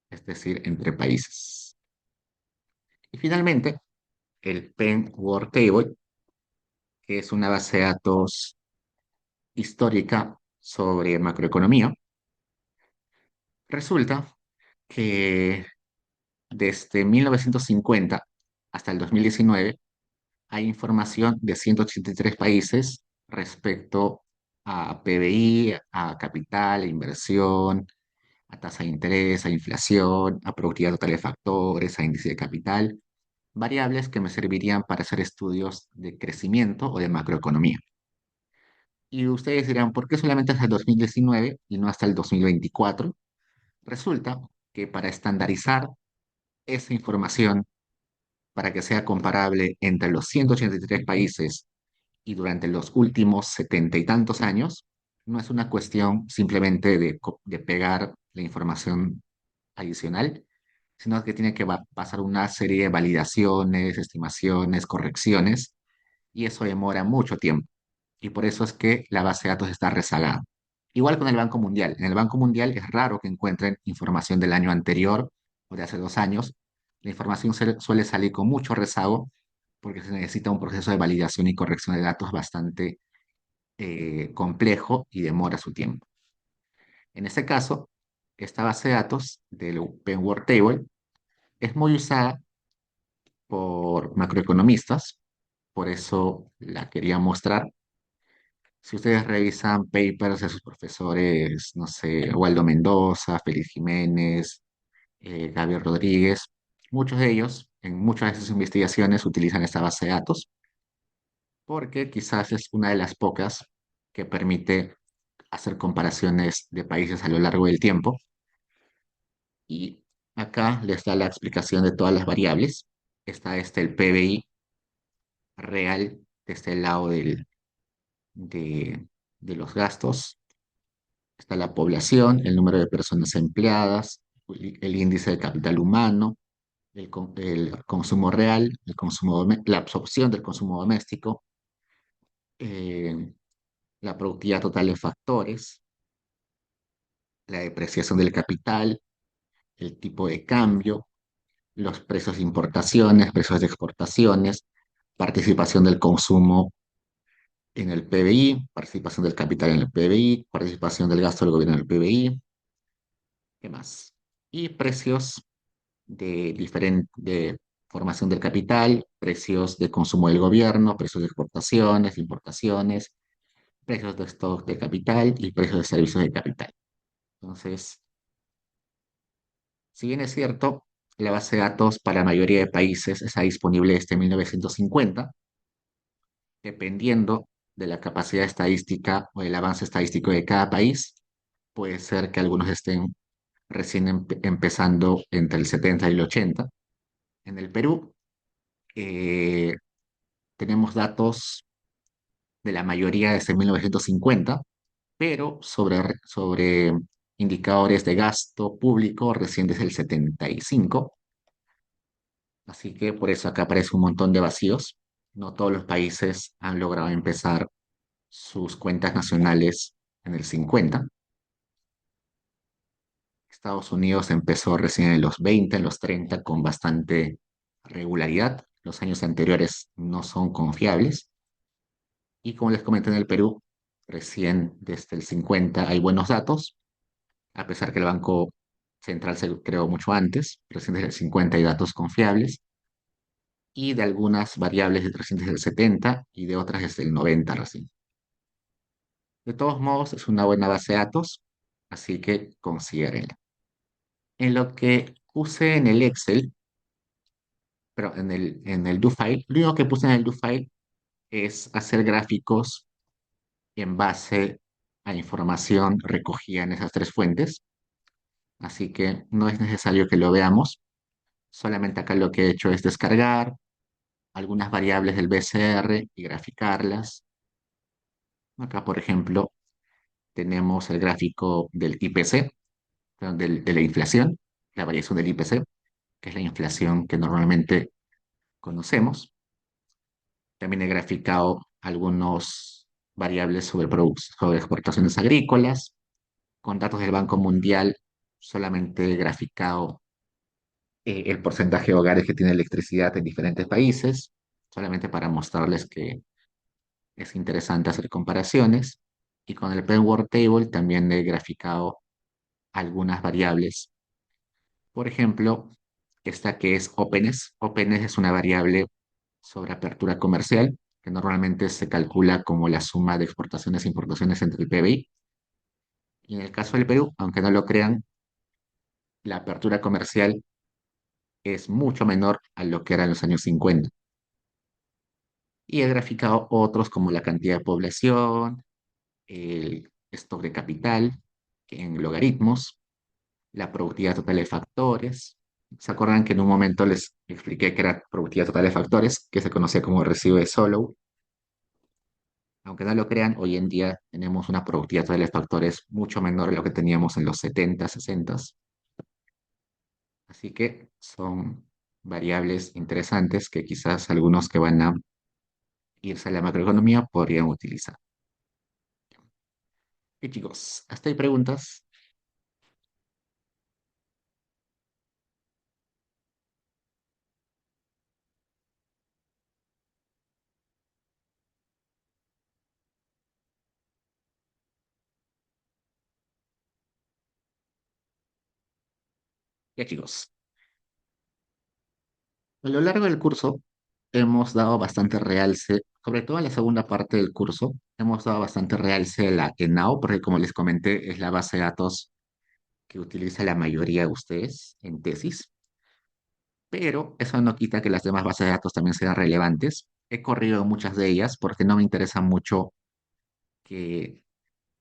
es decir, entre países. Y finalmente, el Penn World Table, que es una base de datos histórica sobre macroeconomía. Resulta que desde 1950 hasta el 2019 hay información de 183 países respecto a PBI, a capital, a inversión, a tasa de interés, a inflación, a productividad total de factores, a índice de capital, variables que me servirían para hacer estudios de crecimiento o de macroeconomía. Y ustedes dirán, ¿por qué solamente hasta el 2019 y no hasta el 2024? Resulta que para estandarizar esa información, para que sea comparable entre los 183 países y durante los últimos 70 y tantos años, no es una cuestión simplemente de pegar la información adicional, sino que tiene que pasar una serie de validaciones, estimaciones, correcciones, y eso demora mucho tiempo. Y por eso es que la base de datos está rezagada. Igual con el Banco Mundial. En el Banco Mundial es raro que encuentren información del año anterior o de hace 2 años. La información suele salir con mucho rezago porque se necesita un proceso de validación y corrección de datos bastante complejo y demora su tiempo. En este caso, esta base de datos del Penn World Table es muy usada por macroeconomistas, por eso la quería mostrar. Si ustedes revisan papers de sus profesores, no sé, Waldo Mendoza, Félix Jiménez, Gabriel Rodríguez, muchos de ellos, en muchas de sus investigaciones, utilizan esta base de datos porque quizás es una de las pocas que permite hacer comparaciones de países a lo largo del tiempo y Acá les da la explicación de todas las variables. Está el PBI real desde el lado de, de los gastos. Está la población, el número de personas empleadas, el índice de capital humano, el consumo real, la absorción del consumo doméstico, eh, la productividad total de factores, la depreciación del capital, el tipo de cambio, los precios de importaciones, precios de exportaciones, participación del consumo en el PBI, participación del capital en el PBI, participación del gasto del gobierno en el PBI, ¿qué más? Y precios de formación del capital, precios de consumo del gobierno, precios de exportaciones, importaciones, precios de stock de capital y precios de servicios de capital. Entonces, si bien es cierto, la base de datos para la mayoría de países está disponible desde 1950, dependiendo de la capacidad estadística o el avance estadístico de cada país, puede ser que algunos estén recién empezando entre el 70 y el 80. En el Perú, eh, tenemos datos de la mayoría desde 1950, pero sobre indicadores de gasto público recién desde el 75. Así que por eso acá aparece un montón de vacíos. No todos los países han logrado empezar sus cuentas nacionales en el 50. Estados Unidos empezó recién en los 20, en los 30, con bastante regularidad. Los años anteriores no son confiables. Y como les comenté en el Perú, recién desde el 50 hay buenos datos, a pesar que el Banco Central se creó mucho antes, recién desde el 50 hay datos confiables, y de algunas variables recién desde el 70 y de otras desde el 90 recién. De todos modos, es una buena base de datos, así que considérenla. En lo que puse en el Excel, pero en el do file, lo único que puse en el do file es hacer gráficos en base a información recogida en esas tres fuentes, así que no es necesario que lo veamos. Solamente acá lo que he hecho es descargar algunas variables del BCR y graficarlas. Acá, por ejemplo, tenemos el gráfico del IPC, perdón, de la inflación, la variación del IPC, que es la inflación que normalmente conocemos. También he graficado algunos variables sobre exportaciones agrícolas. Con datos del Banco Mundial, solamente he graficado el porcentaje de hogares que tiene electricidad en diferentes países, solamente para mostrarles que es interesante hacer comparaciones. Y con el Penn World Table también he graficado algunas variables. Por ejemplo, esta que es openness. Openness es una variable sobre apertura comercial, que normalmente se calcula como la suma de exportaciones e importaciones entre el PBI. Y en el caso del Perú, aunque no lo crean, la apertura comercial es mucho menor a lo que era en los años 50. Y he graficado otros como la cantidad de población, el stock de capital en logaritmos, la productividad total de factores. ¿Se acuerdan que en un momento les expliqué que era productividad total de factores, que se conocía como residuo de Solow? Aunque no lo crean, hoy en día tenemos una productividad total de factores mucho menor a lo que teníamos en los 70, 60. Así que son variables interesantes que quizás algunos que van a irse a la macroeconomía podrían utilizar. Y chicos, hasta hay preguntas. Ya chicos, a lo largo del curso hemos dado bastante realce, sobre todo en la segunda parte del curso, hemos dado bastante realce a la ENAO, porque como les comenté, es la base de datos que utiliza la mayoría de ustedes en tesis, pero eso no quita que las demás bases de datos también sean relevantes. He corrido muchas de ellas porque no me interesa mucho que,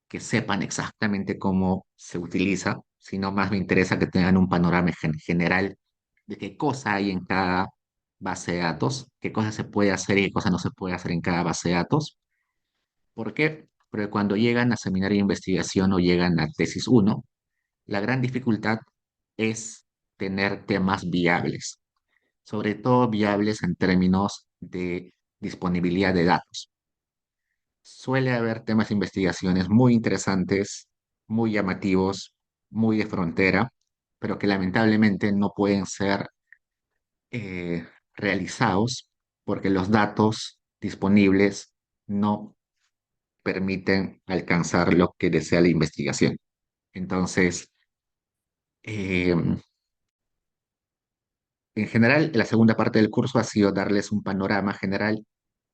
que sepan exactamente cómo se utiliza. sino más me interesa que tengan un panorama general de qué cosa hay en cada base de datos, qué cosa se puede hacer y qué cosa no se puede hacer en cada base de datos. ¿Por qué? Porque cuando llegan a seminario de investigación o llegan a tesis uno, la gran dificultad es tener temas viables, sobre todo viables en términos de disponibilidad de datos. Suele haber temas de investigaciones muy interesantes, muy llamativos, muy de frontera, pero que lamentablemente no pueden ser realizados porque los datos disponibles no permiten alcanzar lo que desea la investigación. Entonces, eh, en general, la segunda parte del curso ha sido darles un panorama general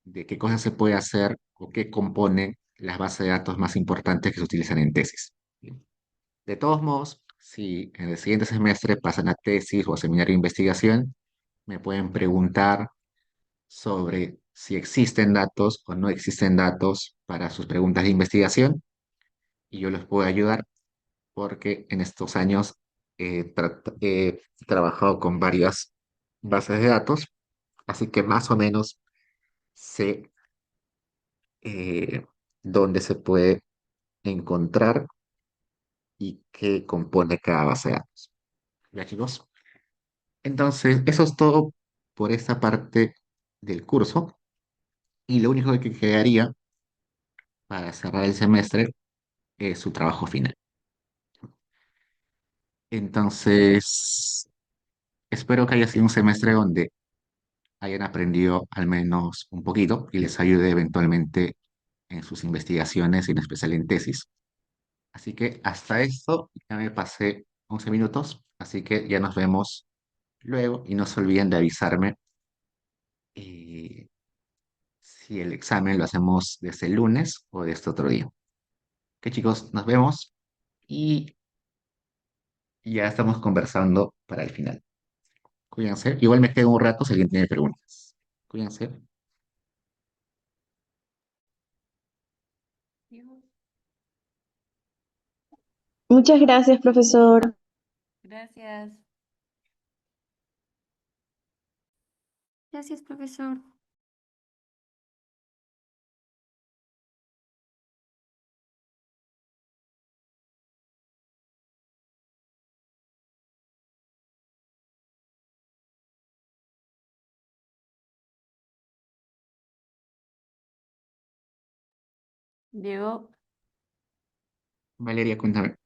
de qué cosas se puede hacer o qué componen las bases de datos más importantes que se utilizan en tesis. De todos modos, si en el siguiente semestre pasan a tesis o a seminario de investigación, me pueden preguntar sobre si existen datos o no existen datos para sus preguntas de investigación y yo les puedo ayudar porque en estos años he trabajado con varias bases de datos, así que más o menos sé eh, dónde se puede encontrar y qué compone cada base de datos. ¿Ya, chicos? Entonces, eso es todo por esta parte del curso y lo único que quedaría para cerrar el semestre es su trabajo final. Entonces, espero que haya sido un semestre donde hayan aprendido al menos un poquito y les ayude eventualmente en sus investigaciones y en especial en tesis. Así que hasta esto ya me pasé 11 minutos, así que ya nos vemos luego y no se olviden de avisarme eh, si el examen lo hacemos desde el lunes o de este otro día. Ok, chicos, nos vemos y ya estamos conversando para el final. Cuídense. Igual me quedo un rato si alguien tiene preguntas. Cuídense. Muchas gracias, profesor. Gracias. Gracias, profesor. Diego, Valeria, cuéntame.